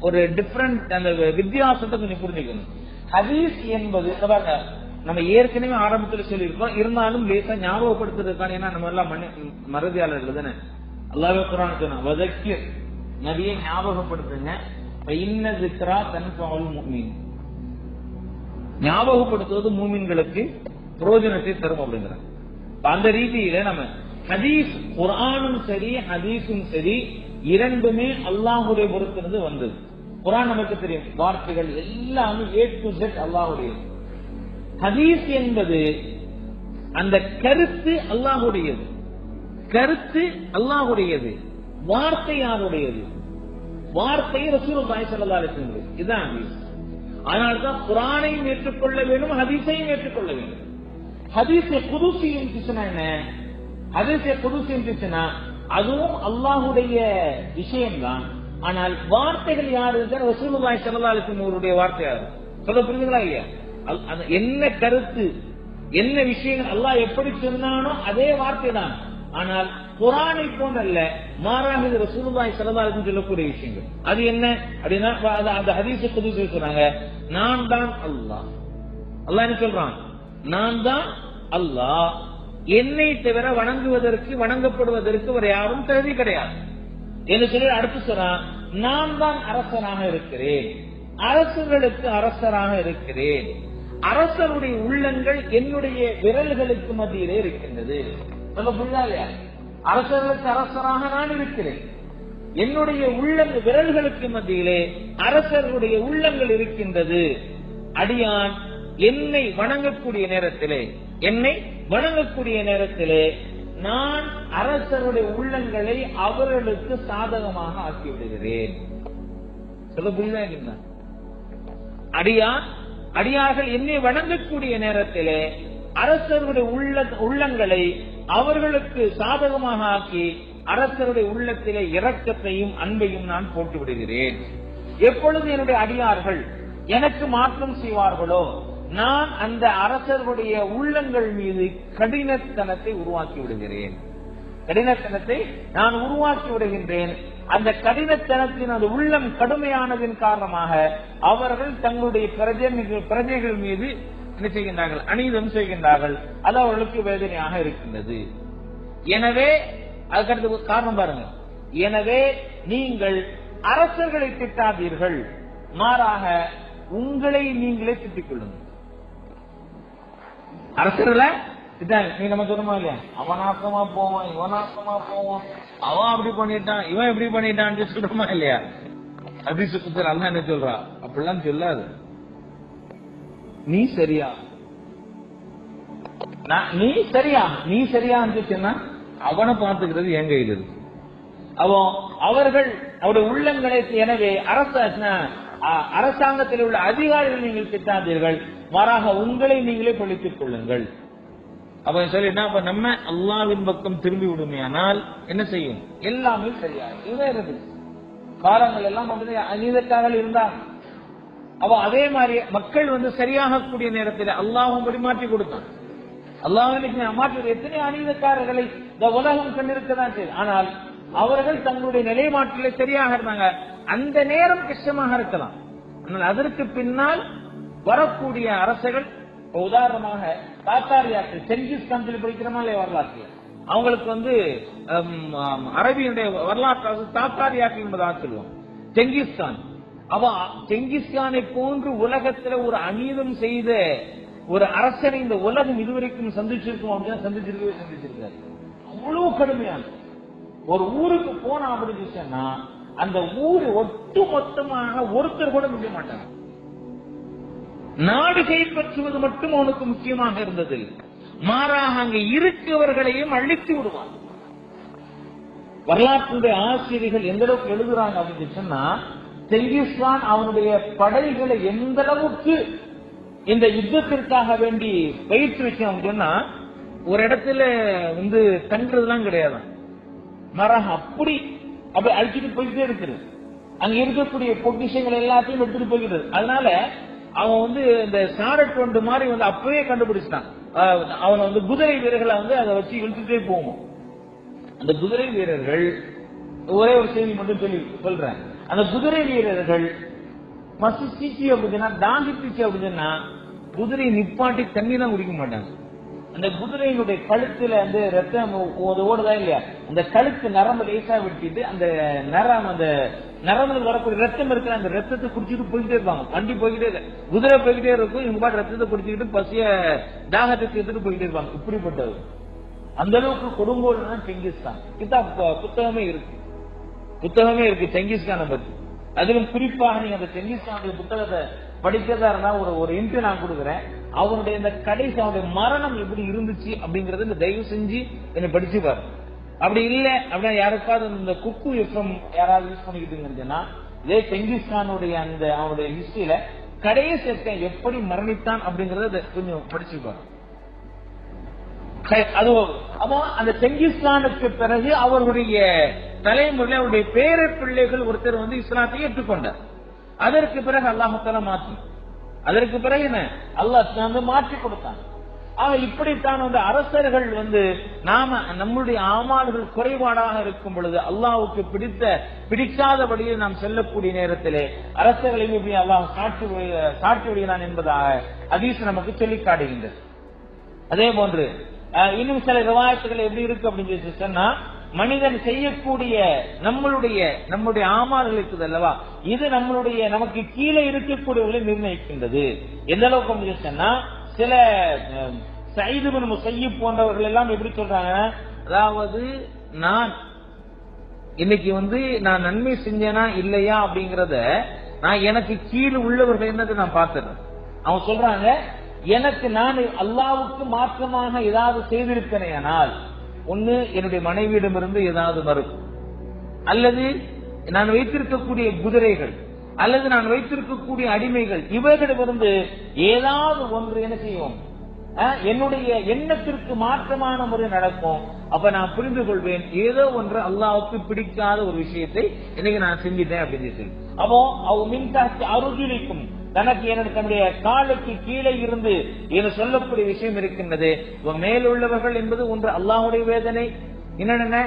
Speaker 1: ஒரு டிஃபரண்ட் அந்த வித்தியாசத்தை கொஞ்சம் புரிஞ்சுக்கணும். ஹதீஸ் என்பது நம்ம ஏற்கனவே ஆரம்பத்தில் சொல்லியிருக்கோம், இருந்தாலும் லேசா ஞாபகப்படுத்துறதுக்கான, ஏன்னா நம்ம எல்லாம் மறதியாளர்கள் தானே. அல்லாஹ் குர்ஆன் சொன்னா வதக்கிர், நபியை ஞாபகப்படுத்துங்க, ஞாபகப்படுத்துவது மூமின்களுக்கு பிரயோஜனத்தை தரும் அப்படிங்கிறாங்க. அந்த ரீதியில நம்ம ஹதீஸ் குர்ஆனும் சரி ஹதீஸும் சரி இரண்டுமே அல்லாஹ்வுடைய பொறுத்திருந்து வந்தது. குர்ஆன் நமக்கு தெரியும், வார்த்தைகள் எல்லாமே A to Z அல்லாஹ்வுடையது. ஹதீஸ் என்பது அந்த கருத்து அல்லாஹ்வுடையது, வார்த்தை யாருடையது? வார்த்தை ரசூலுல்லாஹி ஸல்லல்லாஹு அலைஹி வஸல்லம். இதுதான் ஹதீஸ். அதனால்தான் குர்ஆனையும் ஏற்றுக்கொள்ள வேண்டும், ஹதீஸையும் ஏற்றுக்கொள்ள வேண்டும். ஹதீஸை குதுசியும் பேசினா என்ன? ஹதீஸை குதுசியும் பேசினா அதுவும் அல்லாஹ்வுடைய விஷயம்தான். ஆனால் வார்த்தைகள் யாரு? ரசூலுல்லாஹி ஸல்லல்லாஹு அலைஹி வஸல்லம் அவருடைய வார்த்தை யாரு? சொல்ல புரியுதுங்களா இல்லையா? என்ன கருத்து, என்ன விஷயங்கள் அல்லாஹ் எப்படி சொன்னானோ அதே வார்த்தை தான். ஆனால் குர்ஆனை போன்றல்ல, மாறாக இது ரசூலுல்லாஹி ஸல்லல்லாஹு அலைஹி வஸல்லம் சொல்லக்கூடிய விஷயங்கள். அது என்ன அப்படின்னா அந்த ஹதீஸ் குதுசி சொன்னாங்க, நான் தான் அல்லாஹ். அல்லாஹ் என்ன சொல்றான்? நான் தான் அல்லாஹ், என்னை தவிர வணங்கப்படுவதற்கு வேற யாரும் தகுதி கிடையாது என்று சொல்லி அடுத்து சொல்றான், நான் தான் அரசனாக இருக்கிறேன், அரசுகளுக்கு அரசராக இருக்கிறேன், அரசருடைய உள்ளங்கள் என்னுடைய விரல்களுக்கு மத்தியிலே இருக்கின்றது. சொல்ல புரியுதா இல்லையா? அரசர்களுக்கு அரசராக நான் இருக்கிறேன், என்னுடைய விரல்களுக்கு மத்தியிலே அரசர்களுடைய உள்ளங்கள் இருக்கின்றது. அடியான் என்னை வணங்கக்கூடிய நேரத்திலே நான் அரசருடைய உள்ளங்களை அவர்களுக்கு சாதகமாக ஆக்கிவிடுகிறேன். சொல்ல புரியுதா? அடியார்கள் என்னை வணங்கக்கூடிய நேரத்திலே அரசருடைய உள்ளங்களை அவர்களுக்கு சாதகமாக ஆக்கி அரசருடைய உள்ளத்திலே இரக்கத்தையும் அன்பையும் நான் போட்டு விடுகிறேன். எப்பொழுது என்னுடைய அடியார்கள் எனக்கு மாற்றம் செய்வார்களோ நான் அந்த அரசர்களுடைய உள்ளங்கள் மீது கடினத்தனத்தை உருவாக்கி விடுகின்றேன். அந்த கடினத்தனத்தின் அந்த உள்ளம் கடுமையானதின் காரணமாக அவர்கள் தங்களுடைய பிரஜைகள் மீது என்ன செய்கின்றார்கள்? அநீதம் செய்கின்றார்கள். அது அவர்களுக்கு வேதனையாக இருக்கின்றது. எனவே அதுக்கு காரணம் பாருங்க. எனவே நீங்கள் அரசர்களை திட்டாதீர்கள், மாறாக உங்களை நீங்களே திட்டிக் கொள்ளுங்கள். அரசர்களை நீ நம்ம சொல்லுமா இல்லையா? அவனாசமா போவான், இவனாசமா போவான், அவன் அப்படி பண்ணிட்டான், இவன் எப்படி பண்ணிட்டான்னு சொல்றோமா இல்லையா? அதிசுத்தர் அல்ல என்ன சொல்றா? அப்படிலாம் சொல்லாது. நீ சரியா இருந்துச்சுன்னா அவனை பார்த்துக்கிறது என் கையில் இருக்கு. அவர்கள் அவருடைய உள்ளங்களை, எனவே அரசாங்கத்தில் உள்ள அதிகாரிகள் நீங்கள் திட்டாதீர்கள், மாறாக உங்களை நீங்களே பழித்துக் கொள்ளுங்கள். அப்ப சொல்லிட்டா அப்ப நம்ம அல்லாஹ்வின் பக்கம் திரும்பி விடுமையானால் என்ன செய்யும்? எல்லாமே சரியாயிருக்கு. காலங்கள் எல்லாம் அநீதக்காரர்கள் இருந்தாங்க. அப்ப அதே மாதிரி மக்கள் சரியாக கூடிய நேரத்தில் அல்லாஹும் மாற்றி கொடுத்தான். அல்லாஹ் மாற்றி எத்தனை அநீதக்காரர்களை இந்த உலகம் கண்டிருக்கதான் செய்யும். ஆனால் அவர்கள் தங்களுடைய நிலைமாற்றிலே சரியாக இருந்தாங்க. அந்த நேரம் கஷ்டமாக இருக்கலாம், ஆனால் அதற்கு பின்னால் வரக்கூடிய அரசுகள், உதாரணமாக தாத்தாரியாக்கள், செங்கிஸ்கான் படிக்கிறோமா இல்லையா வரலாற்று, அவங்களுக்கு அரபியுடைய வரலாற்று தாத்தாரியாக்கள் என்பதாக சொல்லுவோம். செங்கிஸ்கான் செங்கிஸ்கானை போன்று உலகத்துல ஒரு அநீதம் செய்த ஒரு அரசனை இந்த உலகம் இதுவரைக்கும் சந்திச்சிருக்கும் அப்படின்னா சந்திச்சிருக்காரு. அவ்வளவு கடுமையான ஒரு ஊருக்கு போனா அப்படின்னு சொன்னா அந்த ஊரு ஒட்டு மொத்தமாக ஒருத்தர் கூட மிக மாட்டாங்க. நாடு கைப்பற்றுவது மட்டும் அவனுக்கு முக்கியமாக இருந்தது. மாறாக அங்கு இருக்கவர்களையும் அழித்து விடுவான். வரலாற்றுடைய ஆசிரியர்கள் எந்த அளவுக்கு எழுதுறாங்க அப்படின்னு சொன்னா, செங்கிஸ்கான் அவனுடைய படைகளை எந்த அளவுக்கு இந்த யுத்தத்திற்காக வேண்டி பயிற்சி வச்சான் சொன்னா, ஒரு இடத்துல தங்குறதுலாம் கிடையாது. மாறாக அப்படி அழிச்சிட்டு போயிட்டே இருக்கிறது. அங்க இருக்கக்கூடிய பொக்கிஷங்கள் எல்லாத்தையும் எடுத்துட்டு போய்கிறது. அதனால அவன் இந்த சாரட்டொண்டு மாதிரி அப்பவே கண்டுபிடிச்சிட்டான். அவன் குதிரை வீரர்களை அதை வச்சு இழுத்துட்டே போகும். அந்த குதிரை வீரர்கள், ஒரே ஒரு செய்தி மட்டும் சொல்றேன். அந்த குதிரை வீரர்கள் மசிச்சு அப்படின்னா, தாங்கிச்சு அப்படின்னா குதிரையை நிப்பாட்டி தண்ணி தான் குடிக்க மாட்டாங்க. அந்த குதிரையினுடைய கழுத்துல ரத்தம் ஓடுதா இல்லையா, அந்த கழுத்து நரம்பு லேசா விட்டுட்டு அந்த நரம்புல வரக்கூடிய ரத்தம் இருக்கிற அந்த ரத்தத்தை குடிச்சிட்டு போயிட்டே இருப்பாங்க. வண்டி போய்கிட்டே, குதிரை போய்கிட்டே இருக்கும், இவங்க பாட்டு ரத்தத்தை குடிச்சுக்கிட்டு பசிய தாகத்தை எடுத்துட்டு போயிட்டே இருப்பாங்க. இப்படிப்பட்டது அந்த அளவுக்கு கொடுங்கோல் தான் செங்கிஸ்கான். புத்தகமே இருக்கு செங்கிஸ்கானை பத்தி. அதிலும் குறிப்பாக நீங்க அந்த செங்கிஸ்கானுடைய புத்தகத்தை படிக்கிறதா இருந்தா ஒரு இன்ட்ரி நான் கொடுக்குறேன். அவனுடைய இந்த கடைசி அவனுடைய மரணம் எப்படி இருந்துச்சு அப்படிங்கறது இந்த தயவு செஞ்சு என்ன படிச்சு பாரு. அப்படி இல்ல அப்படின்னா யாருக்காவது இந்த குக்கு எஃப்எம் யாராவது யூஸ் பண்ணிக்கிட்டீங்கன்னா, இதே செங்கிஸ்கானுடைய அந்த அவனுடைய ஹிஸ்டரியில கடைசி எப்படி மரணித்தான் அப்படிங்கறத கொஞ்சம் படிச்சு பாரு. அந்த செங்கிஸ்கானுக்கு பிறகு அவர்களுடைய தலைமுறையில் அவருடைய பேர பிள்ளைகள் ஒருத்தர் இஸ்லாத்தை ஏற்றுக்கொண்டார். அதற்கு பிறகு அல்லாஹ் தஆலா மாற்றி, அதற்கு பிறகு என்ன அல்லாஹ் மாற்றி கொடுத்தான். இப்படித்தான் அரசர்கள் நாம நம்முடைய ஆமால்கள் குறைபாடாக இருக்கும் பொழுது அல்லாஹ்வுக்கு பிடிக்காதபடியே நாம் செல்லக்கூடிய நேரத்திலே அரசர்களையும் இப்படி அல்லாஹ் சாட்சி விடுகிறான் என்பதாக ஹதீஸ் நமக்கு சொல்லி காட்டுகின்றது. அதே போன்று இன்னும் சில ரிவாயத்துகள் எப்படி இருக்கு அப்படின்னு சொன்னா, மனிதன் செய்யக்கூடிய நம்முடைய ஆமால்கள் இருக்குது அல்லவா, இது நமக்கு கீழே இருக்கக்கூடியவர்களை நிர்ணயிக்கின்றது. எந்த அளவுக்கு சொன்னா, சில சயீத் இப்னு முஸய்யிப் போன்றவர்கள் எல்லாம் எப்படி சொல்றாங்க, அதாவது நான் இன்னைக்கு நான் நன்மை செஞ்சேனா இல்லையா அப்படிங்கறத நான் எனக்கு கீழே உள்ளவர்கள் என்னது நான் பார்த்துறேன். அவங்க சொல்றாங்க, எனக்கு நான் அல்லாஹ்வுக்கு மாற்றமாக ஏதாவது செய்திருக்கிறேனால் ஒண்ணு என்னுடைய மனைவியிடமிருந்து ஏதாவது வரும், அல்லது நான் வைத்திருக்கக்கூடிய குதிரைகள், அல்லது நான் வைத்திருக்கக்கூடிய அடிமைகள், இவர்களிடமிருந்து ஏதாவது ஒன்று என்ன செய்யும், என்னுடைய எண்ணத்திற்கு மாற்றமான முறை நடக்கும். அப்ப நான் புரிந்து கொள்வேன் ஏதோ ஒன்று அல்லாஹ்வுக்கு பிடிக்காத ஒரு விஷயத்தை இன்னைக்கு நான் செஞ்சிட்டேன் அப்படின்னு சொல்லி. அப்போ அருகிலிக்கும் தனக்கு தன்னுடைய காலுக்கு கீழே இருந்து என்று சொல்லக்கூடிய விஷயம் இருக்கின்றது. மேலுள்ளவர்கள் என்பது ஒன்று அல்லாஹ்வுடைய வேதனை, என்னென்ன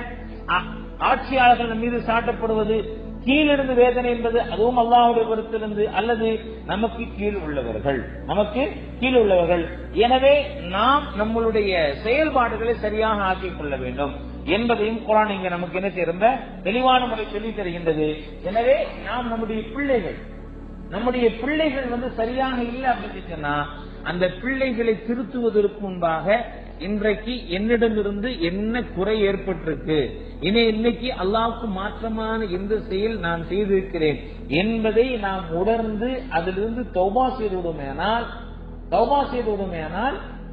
Speaker 1: ஆட்சியாளர்கள் மீது சாட்டப்படுவது, கீழிருந்து வேதனை என்பது அதுவும் அல்லாஹ்வுடைய புறத்திலிருந்து, அல்லது நமக்கு கீழ் உள்ளவர்கள். எனவே நாம் நம்மளுடைய செயல்பாடுகளை சரியாக ஆக்கிக் கொள்ள வேண்டும் என்பதையும் குர்ஆன் இங்க நமக்கு என்ன செய்ய தெளிவான முறை சொல்லி தருகின்றது. எனவே நாம் நம்முடைய பிள்ளைகள் சரியாக இல்லை அப்படின்னு சொன்னா, அந்த பிள்ளைகளை திருத்துவதற்கு முன்பாக இன்றைக்கு என்னிடமிருந்து என்ன குறை ஏற்பட்டிருக்கு, இன்னைக்கு அல்லாஹ்வுக்கு மாற்றமான எந்த செயல் நான் செய்திருக்கிறேன் என்பதை நாம் உணர்ந்து அதிலிருந்து தௌபா செய்து விடுமேனால்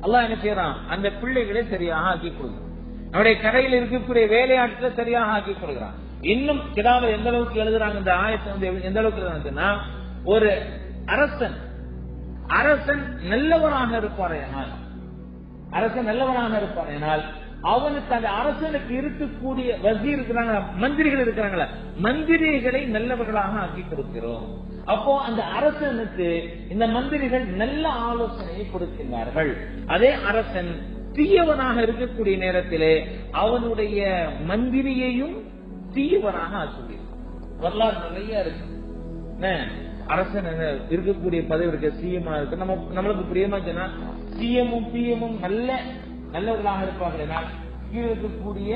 Speaker 1: அல்லாஹ் என்ன செய்யறான், அந்த பிள்ளைகளை சரியாக ஆக்கி கொடுக்கிறான். நம்முடைய கரையில் இருக்கக்கூடிய வேலையாட்களை சரியாக ஆக்கி கொடுக்கிறான். இன்னும் கிதாப எந்த அளவுக்கு எழுதுறாங்க, இந்த ஆயத்தை எந்த அளவுக்கு எழுதுறாங்கன்னா, ஒரு அரசன் நல்லவனாக இருப்பார், அவனுக்கு அந்த அரசனுக்கு இருக்கக்கூடிய வசீர் இருக்கிறாங்க, மந்திரிகள் இருக்கிறாங்களா, மந்திரிகளை நல்லவர்களாக ஆக்கி கொடுக்கிறோம். அப்போ அந்த அரசனுக்கு இந்த மந்திரிகள் நல்ல ஆலோசனையை கொடுக்கிறார்கள். அதே அரசன் தீயவனாக இருக்கக்கூடிய நேரத்திலே அவனுடைய மந்திரியையும் தீயவனாக ஆக்குகிறார். வரலாறு நிறைய இருக்கு. அரசன் இருக்கக்கூடிய பதவி இருக்க, சிஎம் இருக்கு, நம்மளுக்கு பிரியமா சொன்னா சிஎம்மும் பிஎம்மும் நல்லவர்களாக இருப்பாங்க. கீழே இருக்கக்கூடிய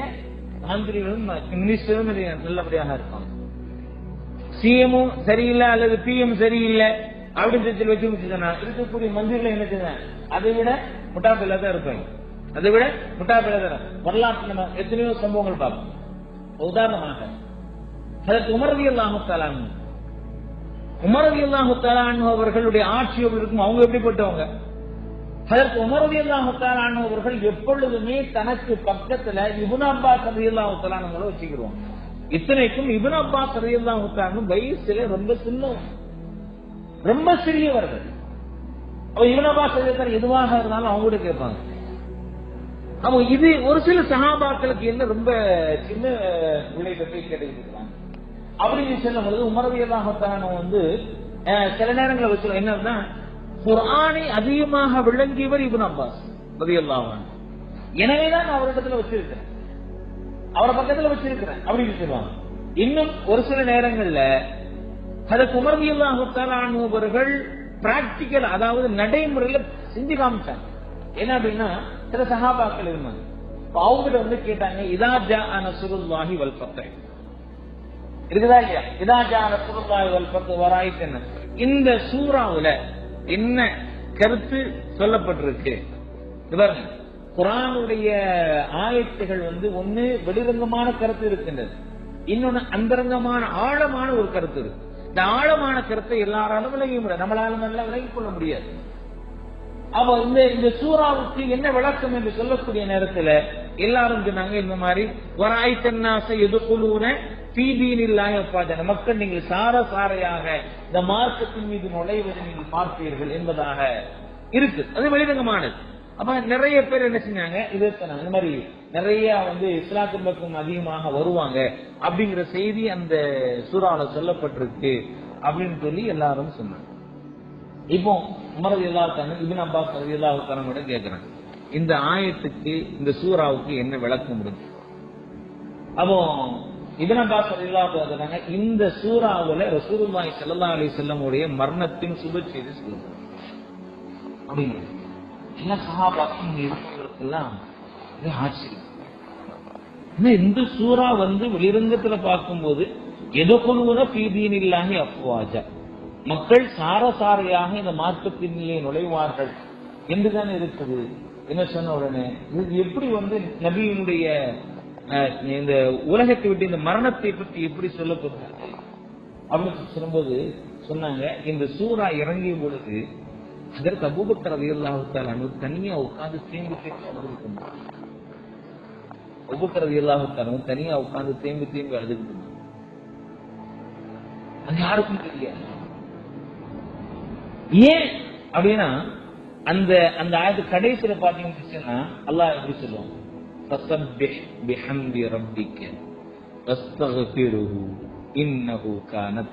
Speaker 1: மந்திரிகளும் மினிஸ்டரும் நல்லபடியாக இருப்பாங்க. சிஎம்மும் சரியில்லை அல்லது பிஎம் சரியில்லை அப்படின்னு வச்சு இருக்கக்கூடிய மந்திரிகளை என்ன செய்ய, அதை விட முட்டாப்பிள்ளை தான் இருப்பாங்க. வரலாற்று நம்ம எத்தனையோ சம்பவங்கள் பார்ப்போம். உதாரணமாக உமர் ரலியல்லாஹு தஆலா உமர் ரலியல்லாஹு தஆலா அன்ஹு அவர்களுடைய ஆட்சி இருக்கும். அவங்க எப்படிப்பட்டவங்க? அதற்கு உமர் ரலியல்லாஹு தஆலா அன்ஹு அவர்கள் எப்பொழுதுமே தனக்கு பக்கத்துல இப்னு அப்பாஸ் ரலியல்லாஹு தஆலா அன்ஹுவை வச்சுக்கிடுவாங்க. இத்தனைக்கும் இப்னு அப்பாஸ் ரலியல்லாஹு தஆலா அன்ஹு வயசுல ரொம்ப சின்னவங்க, ரொம்ப சிறியவர்கள். இப்னு அப்பாஸ் ரலியல்லாஹு தஆலா எதுவாக இருந்தாலும் அவங்க கூட கேட்பாங்க. அப்போ இது ஒரு சில சஹாபாக்களுக்கு என்ன ரொம்ப சின்ன விளைவை போய் கேட்டுக்கிட்டு அப்படின்னு சொல்லும் பொழுது உமர் ரலியல்லாஹு தஆலா வந்து சில நேரங்களில் வச்சு என்னன்னா குர்ஆனை அதிகமாக விளங்கியவர் இப்னு அப்பாஸ் ரலியல்லாஹு அன்ஹு. எனவேதான் அவரிடத்துல வச்சிருக்கிறேன், அவரை பக்கத்துல வச்சிருக்கிறேன் அப்படின்னு சொல்லுவாங்க. இன்னும் ஒரு சில நேரங்கள்ல அதற்கு உமர் ரலியல்லாஹு தஆலா அன்ஹு அவர்கள் பிராக்டிக்கல், அதாவது நடைமுறையில செஞ்சு காமிச்சாங்க. என்ன அப்படின்னா சில சஹாபாக்கள் இருந்தாங்க, அவங்ககிட்ட வந்து கேட்டாங்க, இதா ஜாஅ நஸ்ருல்லாஹி வல் ஃபத்ஹ் இருக்குதா இல்லையா? இதா ஜாஅ நஸ்ருல்லாஹி வல் ஃபத்ஹ் வராயித்தன இந்த சூராவுல என்ன கருத்து சொல்லப்பட்டிருக்கு? குர்ஆனுடைய ஆயத்துகள் வந்து ஒண்ணு வெளிரங்கமான கருத்து இருக்கின்றது, இன்னொன்னு அந்தரங்கமான ஆழமான ஒரு கருத்து இருக்கு. இந்த ஆழமான கருத்தை எல்லாராலும் விளங்க முடியாது, நம்மளால நல்லா விளங்கிக் கொள்ள முடியாது. அப்ப இந்த சூறாவுக்கு என்ன விளக்கம் என்று சொல்லக்கூடிய நேரத்துல எல்லாரும் சொன்னாங்க, இந்த மாதிரி மக்கள் நீங்கள் சாரையாக இந்த மார்க்கத்தின் மீது நுழைவதை நீங்கள் பார்ப்பீர்கள் என்பதாக இருக்கு. அது வெளிரங்கமானது. அப்ப நிறைய பேர் என்ன செஞ்சாங்க, இது இந்த மாதிரி நிறைய வந்து இஸ்லாத்தின் பக்கம் அதிகமாக வருவாங்க அப்படிங்கிற செய்தி அந்த சூறால சொல்லப்பட்டிருக்கு அப்படின்னு சொல்லி எல்லாரும் சொன்னாங்க. இப்போ உமர் ரலியல்லாஹு தஆலா இப்னு அப்பாஸ் ரலியல்லாஹு தஆலா கூட கேக்குறாங்க, இந்த ஆயத்துக்கு இந்த சூறாவுக்கு என்ன விளக்கம் இருக்கு? அப்போ இப்னு அப்பாஸ் ரலியல்லாஹு தஆலா சொன்னாங்க, இந்த சூறாவுல ரசூலுல்லாஹி ஸல்லல்லாஹு அலைஹி வஸல்லம் உடைய மரணத்தின் சுப செய்தி சொல்லுங்க அப்படின்னு. எல்லா சஹாபாக்களும் இருக்கிறவங்களுக்கெல்லாம் ஆச்சரியம். இந்த சூறா வந்து வெளிரங்கத்துல பார்க்கும்போது எதுகுலுன ஃபீ தீனில்லாஹி அஃப்வாஜா, மக்கள் சாரையாக இந்த மார்க்கத்திலே நுழைவார்கள் என்றுதான் இருக்குது. என்ன சொன்ன உடனே இது எப்படி வந்து நபியினுடைய இந்த உலகத்தை விட்டு இந்த மரணத்தை பற்றி எப்படி சொல்லப்படுகிறது அப்படின்னு சொல்லும்போது சொன்னாங்க, இந்த சூறா இறங்கிய பொழுது அதற்கு அபூபக்கர் ரலியல்லாஹு தஆலா அன்ஹு தனியா உட்கார்ந்து தேம்பி அழுதுகிட்டு, அபூபக்கர் ரலியல்லாஹு தஆலா தனியா உட்கார்ந்து தேம்பி அழுதுகிட்டு. அது யாருக்கும் தெரியாது. ஏன் அப்படின்னா அந்த அந்த ஆயத்து கடைசியில பாத்தீங்கன்னா அல்லாஹ் எப்படி சொல்லுவாங்க, ஃபஸப்பிஹ் பிஹம்தி ரப்பிக வஸ்தக்ஃபிருஹு இன்னஹு கான.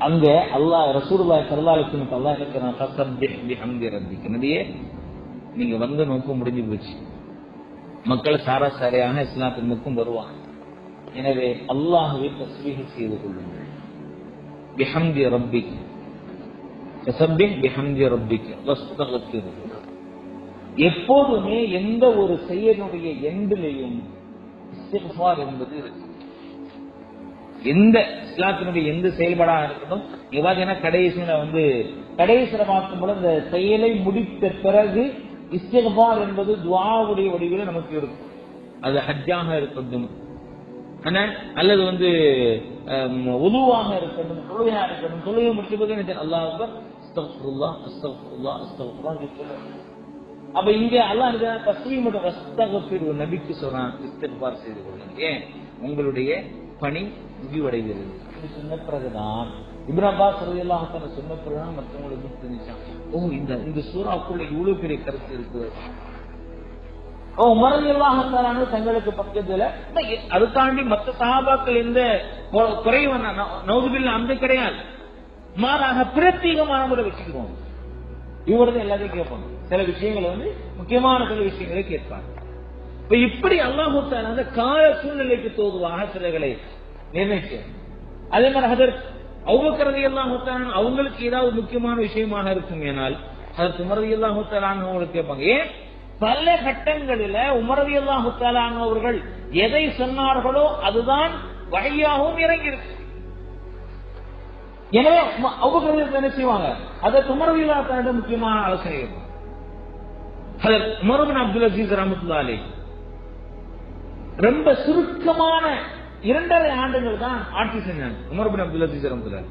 Speaker 1: அங்க அல்லாஹ் ரசூலுல்லாஹி ஸல்லல்லாஹு அலைஹி வஸல்லம் அல்லாஹ் சொல்றான், ஃபஸப்பிஹ் பிஹம்தி ரப்பிக, நபியே நீங்க வந்து நோக்கம் முடிஞ்சு போச்சு, மக்கள் சாரையாக இஸ்லாத்தின் பக்கம் வருவாங்க, எனவே அல்லாஹ்வை தஸ்பீஹ் செய்து கொள்ளுங்கள். பிஹம்தி ரப்பிக ஃபஸப்பிஹ் பிஹம்தி ரப்பிக வஸ்தக்ஃபிருஹு. எப்போதுமே எந்த ஒரு செயலுடைய எண்டிலையும் இஸ்திக்ஃபார் என்பது இருக்கு. எந்த இஸ்லாத்தினுடைய எந்த செயல்பாடாக இருக்கட்டும், இவாதினா கடைசியில பார்க்கும்போது இந்த செயலை முடித்த பிறகு இஸ்திக்ஃபார் என்பது துஆவுடைய வடிவில் நமக்கு இருக்கும். அது ஹஜ்ஜாக இருக்கட்டும், அல்லது உதுவாக இருக்கட்டும், தொழுகையாக இருக்கட்டும், தொழுகை முடிச்ச போது அல்லாஹ் அக்பர் அஸ்தக்ஃபிருல்லாஹ் அஸ்தக்ஃபிருல்லாஹ் அஸ்தக்ஃபிருல்லாஹ். அப்ப இங்க அல்லாஹ் தஸ்பீஹ் மற்றும் அஸ்தக்ஃபிர் நபிக்கு சொல்றான், இஸ்திக்ஃபார் செய்து கொள்ளுங்க, ஏன் உங்களுடைய பணி முடிவடைகிறது. சொன்ன பிறகுதான் இப்னு அப்பாஸ் ரலியல்லாஹு தஆலா சொன்ன பிறகுதான் மற்றவங்களுக்கு தெரிஞ்சாங்க, ஓ இந்த சூறாக்குள்ள இவ்வளவு பெரிய கருத்து இருக்கு. உமர் ரலியல்லாஹு தஆலா தங்களுக்கு பக்கத்துல அதுக்காண்டி மற்ற சஹாபாக்கள் எந்த குறைவு நௌதுபில்லாஹ் அந்த கிடையாது, மாறாக பிரத்யேகமான முறை வச்சுக்குவோம். இவரது எல்லாத்தையும் கேட்பாங்க, சில விஷயங்களை முக்கியமான சில விஷயங்களை கேட்பாங்க. இப்ப இப்படி அல்லாஹ் தஆலா அந்த கால சூழ்நிலைக்கு தோதுவாக சிலர்களை நிர்ணயிச்சார். அதே மாதிரி ஹஜ்ரத் அபூபக்கர் ரலியல்லாஹு தஆலா அவங்களுக்கு ஏதாவது முக்கியமான விஷயமாக இருக்கும் ஏனால் ஹஜ்ரத் உமர் ரலியல்லாஹு தஆலா அவங்களுக்கு கேட்பாங்க. ஏன் பல கட்டங்களில உமர் ரலியல்லாஹு தஆலா அவர்கள் எதை சொன்னார்களோ அதுதான் வஹ்யாகவும் இறங்கி இருக்கு. எனவே அபூபக்கர் என்ன செய்வாங்க, ஹஜ்ரத் உமர் ரலியல்லாஹு தஆலா முக்கியமான ஆலோசனை இருக்கும். ஹஜ்ரத் உமர் இப்னு அப்துல் அஸீஸ் ரஹ்மத்துல்லாஹி அலைஹி ரொம்ப சுருக்கமான 2.5 ஆண்டுகள் தான் ஆட்சி செஞ்சாங்க உமர் பின் அப்துல் அசீஸ் ரஹ்மத்துல்லாஹி.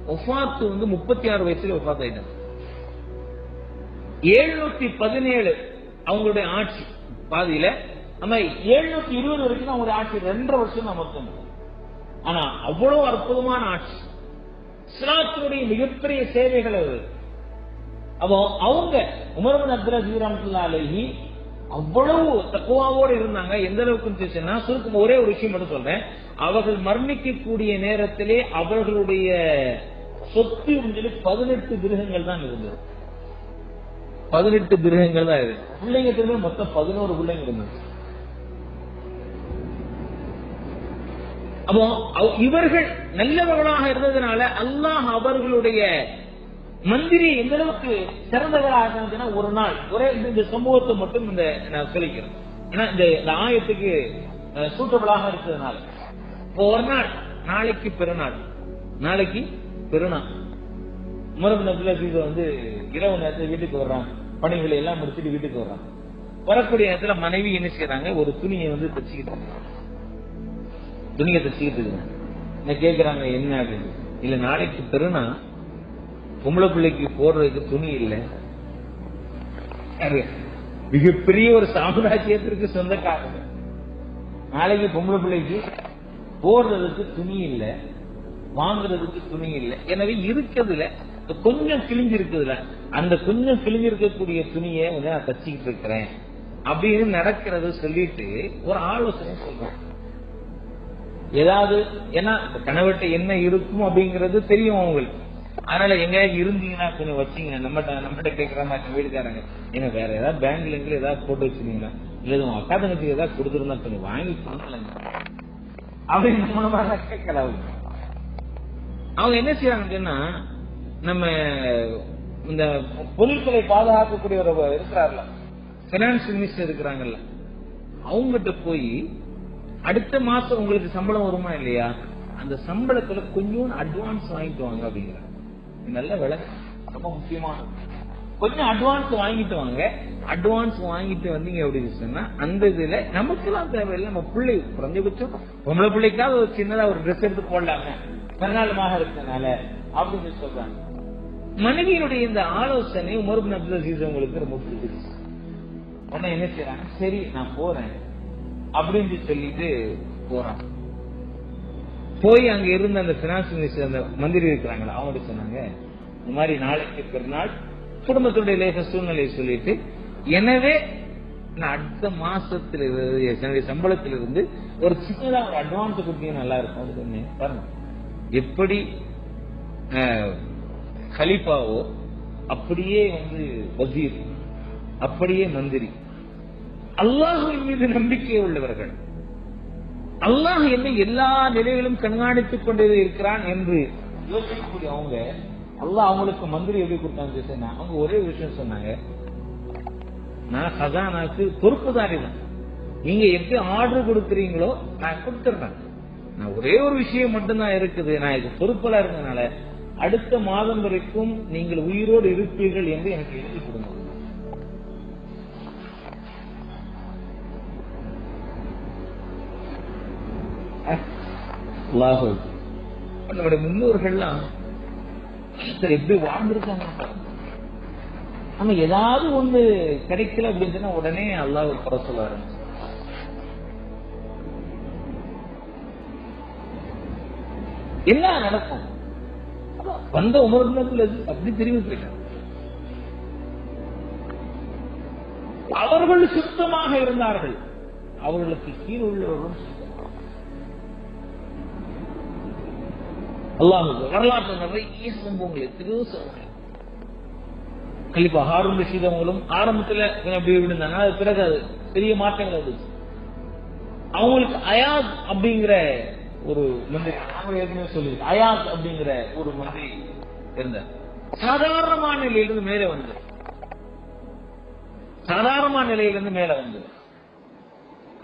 Speaker 1: வஃபாத் 36 வயசுல வஃபாத் ஆயிட்டாங்க. 717 அவங்களுடைய ஆட்சி பாதியில, நம்ம 720 வரைக்கும் அவங்களுடைய ஆட்சி 2.5 வருஷம் தான் மொத்தம். ஆனா அவ்வளவு அற்புதமான ஆட்சி, இஸ்லாத்தினுடைய மிகப்பெரிய சேவைகள் அது. அப்போ அவங்க உமர் பின் அப்துல் அசீஸ் ரஹ்மத்துல்லாஹி அலைஹி அவ்வளவு தக்வாவோடு இருந்தாங்க. எந்த அளவுக்கு சொன்னா, சுருக்கம் ஒரே ஒரு விஷயம் மட்டும் சொல்றேன். அவர்கள் மரணிக்கக்கூடிய நேரத்திலே அவர்களுடைய சொத்து 18 கிரகங்கள் தான் இருந்தது. 18 கிரகங்கள் தான் இருக்கு. பிள்ளைங்க திரும்ப மொத்தம் 11 பிள்ளைங்க இருந்தது. அப்போ இவர்கள் நல்லவர்களாக இருந்ததுனால அல்லாஹ் அவர்களுடைய மந்திரி எந்த அளவுக்கு சிறந்தவராக இருந்ததுன்னா, ஒரு நாள் ஒரே இந்த சம்பவத்தை மட்டும் நான் சொல்லிக்கிறேன். ஏன்னா இந்த ஆயத்துக்கு சூட்டபிளாக இருக்கிறதுனால, ஒரு நாள் நாளைக்கு பெருநாள் உமர் பின் அப்துல் அசீஸ் இரவு நேரத்தில் வீட்டுக்கு வர்றாங்க. பணிகளை எல்லாம் முடிச்சுட்டு வீட்டுக்கு வர்றாங்க. வரக்கூடிய நேரத்தில் மனைவி என்ன செய்யறாங்க, ஒரு துணியை தச்சுக்கிட்டு இருக்காங்க. கேட்கிறாங்க என்ன அப்படின்னு. இல்ல நாளைக்கு பெருநாள், பொம்பளை பிள்ளைக்கு போடுறதுக்கு துணி இல்லை. மிகப்பெரிய ஒரு சாம்ராஜ்யத்திற்கு சொந்தக்காரங்க. நாளைக்கு பொம்பளை பிள்ளைக்கு போடுறதுக்கு துணி இல்லை, வாங்குறதுக்கு துணி இல்லை. எனவே இருக்கிறதுல கொஞ்சம் கிழிஞ்சிருக்குதுல, அந்த கொஞ்சம் கிழிஞ்சிருக்கக்கூடிய துணியை நான் தச்சுக்கிட்டு இருக்கிறேன் அப்படின்னு நடக்கிறது சொல்லிட்டு ஒரு ஆலோசனை சொல்றேன். ஏதாவது ஏன்னா கணவர்கிட்ட என்ன இருக்கும் அப்படிங்கறது தெரியும் அவங்களுக்கு. அதனால எங்க இருந்தீங்கன்னா கொஞ்சம் வச்சீங்க, நம்மகிட்ட கேட்கிற மாதிரி வீடுக்காரங்க, ஏன்னா வேற ஏதாவது பேங்க்ல ஏதாவது போட்டு வச்சிருந்தீங்கன்னா, இல்ல உங்க அக்கா தங்கச்சி ஏதாவது கொடுத்துருந்தா கொஞ்சம் வாங்கி கொடுக்கலங்க அப்படின்னு மூலமாக கேட்கல. அவங்க என்ன செய்யறாங்கன்னா, நம்ம இந்த பொருட்களை பாதுகாக்கக்கூடிய ஒரு இருக்கிறார்ல, பினான்ஸ் மினிஸ்டர் இருக்கிறாங்கல்ல, அவங்ககிட்ட போய் அடுத்த மாசம் உங்களுக்கு சம்பளம் வருமா இல்லையா, அந்த சம்பளத்துல கொஞ்சம் அட்வான்ஸ் வாங்கிட்டு வாங்க அப்படிங்கிறாங்க. நல்ல விலை, ரொம்ப முக்கியமான, கொஞ்சம் அட்வான்ஸ் வாங்கிட்டு வாங்க. அட்வான்ஸ் வாங்கிட்டு வந்தீங்க அப்படின்னு சொன்னா அந்த இதுல நமக்கு எல்லாம் தேவையில்லை, நம்ம பிள்ளை குறைஞ்சபட்சம் பொம்பளை பிள்ளைக்காவது ஒரு சின்னதா ஒரு ட்ரெஸ் எடுத்து போடலாங்க பிறநாளமாக இருக்கனால அப்படின்னு சொல்றாங்க. மனைவியினுடைய இந்த ஆலோசனை உமர் பின் அப்துல் அசீஸ் அவங்களுக்கு ரொம்ப பிடிச்சிருச்சு. உடனே என்ன செய்யறாங்க, சரி நான் போறேன் அப்படின்னு சொல்லிட்டு போறான். போய் அங்க இருந்த அந்த பினான்ஸ் மினிஸ்டர், அந்த மந்திரி இருக்கிறாங்களா, அவங்க சொன்னாங்க, இந்த மாதிரி நாளைக்கு பெருநாள், குடும்பத்துடைய லேச சூழ்நிலையை சொல்லிட்டு, எனவே நான் அடுத்த மாசத்துல என்னுடைய சம்பளத்திலிருந்து ஒரு சின்னதா ஒரு அட்வான்ஸ் கொடுத்தீங்க நல்லா இருக்கும். அது பாருங்க, எப்படி கலீஃபாவோ அப்படியே வசீர், அப்படியே மந்திரி, அல்லாஹ்வின் மீது நம்பிக்கை உள்ளவர்கள், அல்லாஹ் என்னை எல்லா நிலையிலும் கண்காணித்துக் கொண்டே இருக்கிறான் என்று யோசிக்கக்கூடிய அவங்க, அல்லாஹ் அவங்களுக்கு மந்திரி எப்படி கொடுத்தாங்க, அவங்க ஒரே விஷயம் சொன்னாங்க, நான் ஹசானாக்கு பொறுப்புதாரி தான், நீங்க எப்படி ஆர்டர் கொடுக்குறீங்களோ நான் கொடுத்துறேன், நான் ஒரே ஒரு விஷயம் மட்டும்தான் இருக்குது, நான் இது பொறுப்பலா இருந்ததுனால அடுத்த மாதம் வரைக்கும் நீங்கள் உயிரோடு இருப்பீர்கள் என்று எனக்கு எழுதி கொடுங்க. நம்முடைய முன்னோர்கள்லாம் எப்படி வாழ்ந்திருக்காங்க. நம்ம ஏதாவது ஒண்ணு கிடைக்கல அப்படின்னு சொன்னா உடனே அல்லாஹ் குறை சொல்ல ஆரம்பிச்சு. என்ன நடக்கும், வந்த உமர்ல அப்படி திரும்பி போயிட்டாங்க. அவர்கள் சுத்தமாக இருந்தார்கள், அவர்களுக்கு கீழ் உள்ளவர்களும் அல்லாஹ் வரலாற்று நிறைய சம்பவங்கள் எத்தனையோ சொல்றாங்க. கலிஃபா ஹாரூன் ரஷீத் அவங்களும் ஆரம்பத்துல அப்படி இருந்தாங்க, அது பிறகு அது பெரிய மாற்றங்கள் இருந்துச்சு. அவங்களுக்கு அயாத் அப்படிங்கிற ஒரு மந்திரி, ஏற்கனவே சொல்லி அயாத் அப்படிங்கிற ஒரு மந்திரி இருந்தார். சாதாரணமான நிலையிலிருந்து மேலே வந்து, சாதாரணமான நிலையிலிருந்து மேல வந்து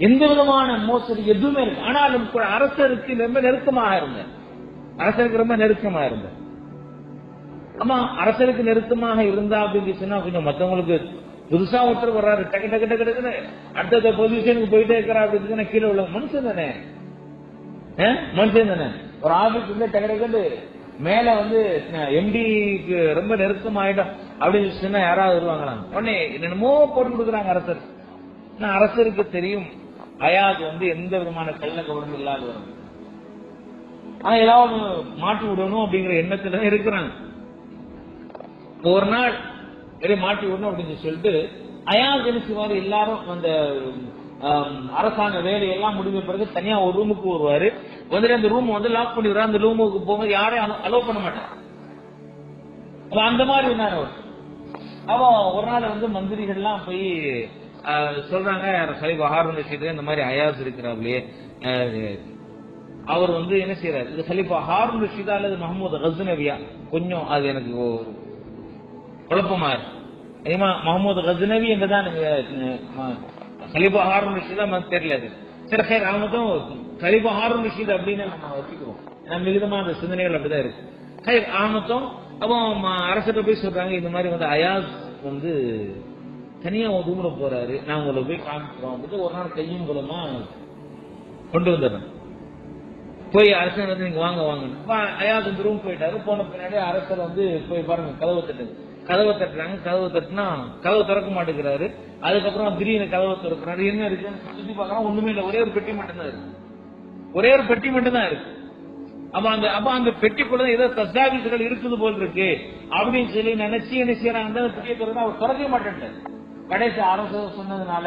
Speaker 1: எந்த விதமான மோசடி எதுவுமே இருக்கு. ஆனாலும் அரசருக்கு ரொம்ப நெருக்கமாக இருந்த, அரசருக்கு ரொம்ப நெருக்கமாக இருந்த. ஆமா, அரசருக்கு நெருக்கமாக இருந்தா அப்படின்னு சொன்னா கொஞ்சம் மத்தவங்களுக்கு புதுசா ஒருத்தர் வர்றாரு, டக்கு டக்கு டக்கு டக்குன்னு அடுத்த பொசிஷனுக்கு போயிட்டே இருக்கிறா அப்படின்னு கீழே உள்ள மனுஷன் தானே. மனுஷன் தானே. ஒரு ஆபீஸ் வந்து டக்கு மேல வந்து எம்டிக்கு ரொம்ப நெருக்கம் ஆயிடும் அப்படின்னு சொன்னா யாராவது வருவாங்களா? உடனே என்னென்னமோ போட்டு கொடுக்குறாங்க அரசர். அரசருக்கு தெரியும் அயாத் வந்து எந்த விதமான கள்ள கவனம் இல்லாத வரும். ஆனா ஏதாவது மாட்டி விடணும் அப்படிங்கிற எண்ணத்துல இருக்கிறாங்க. ஒரு நாள் மாட்டி விடணும் அப்படின்னு சொல்லிட்டு அயாத் என்ன செய்வாரு, எல்லாரும் அந்த அரசாங்க வேலையெல்லாம் முடிஞ்ச பிறகு தனியா ஒரு ரூமுக்கு வருவாரு. வந்துட்டு அந்த ரூம் வந்து லாக் பண்ணிடுறாரு. அந்த ரூமுக்கு போகும்போது யாரையும் அலோவ் பண்ண மாட்டாங்க. அந்த மாதிரி இருந்தாரு அவர். அப்போ ஒரு நாள் வந்து மந்திரிகள்லாம் போய் சொல்றாங்க, சலீஃபா ஹாரூன் ரஷீத் இந்த மாதிரி அயாஸ் இருக்கிறார்களே, அவர் வந்து என்ன செய்யறாரு, இது சலீஃபா ஹாரூன் ரஷீதா அல்லது முகமது கஸ்னவியா, கொஞ்சம் அது எனக்கு குழப்பமா இருக்கு. முகமது கஸ்னவி என்றுதான் சலீஃபா ஹாரூன் ரஷீதா தெரியல. சரி சரி, அவனுக்கும் சலீஃபா ஹாரூன் ரஷீத் அப்படின்னு நம்ம வச்சுக்கிறோம். மிகுதமான சிந்தனைகள் அப்படிதான் இருக்கு. சரி ஆமத்தும் அப்போ அரசர்கிட்ட போய் சொல்றாங்க, இந்த மாதிரி வந்து அயாஸ் வந்து தனியா ரூம்ல போறாரு, நான் உங்களை போய் காமிக்கிறோம் அப்படின்னு ஒரு நாள் கையும் குலமா கொண்டு வந்துடுறேன். போய் அரசர் வந்து நீங்க வாங்க வாங்க. அயாஸ் இந்த ரூம் போயிட்டாரு. போன பின்னாடி அரசர் வந்து போய் பாருங்க கதவை தட்டுறாங்க. கதவை தட்டுனா கதவை திறக்க மாட்டேங்கிறாரு. அதுக்கப்புறம் திடீர்னு கதவை திறக்கிறாரு. என்ன இருக்கு சுத்தி பார்க்கலாம், ஒண்ணுமே இல்லை, ஒரே ஒரு பெட்டி மட்டும்தான் இருக்கு. அப்ப அந்த பெட்டிக்குள்ள ஏதோ தஸ்தாவீசுகள் இருக்குது போல் இருக்கு அப்படின்னு சொல்லி நினைச்சு என்ன செய்யறாங்க, பெட்டியை திறந்தா அவர் திறக்க மாட்டேன். கடைசி அரசர் சொன்னதுனால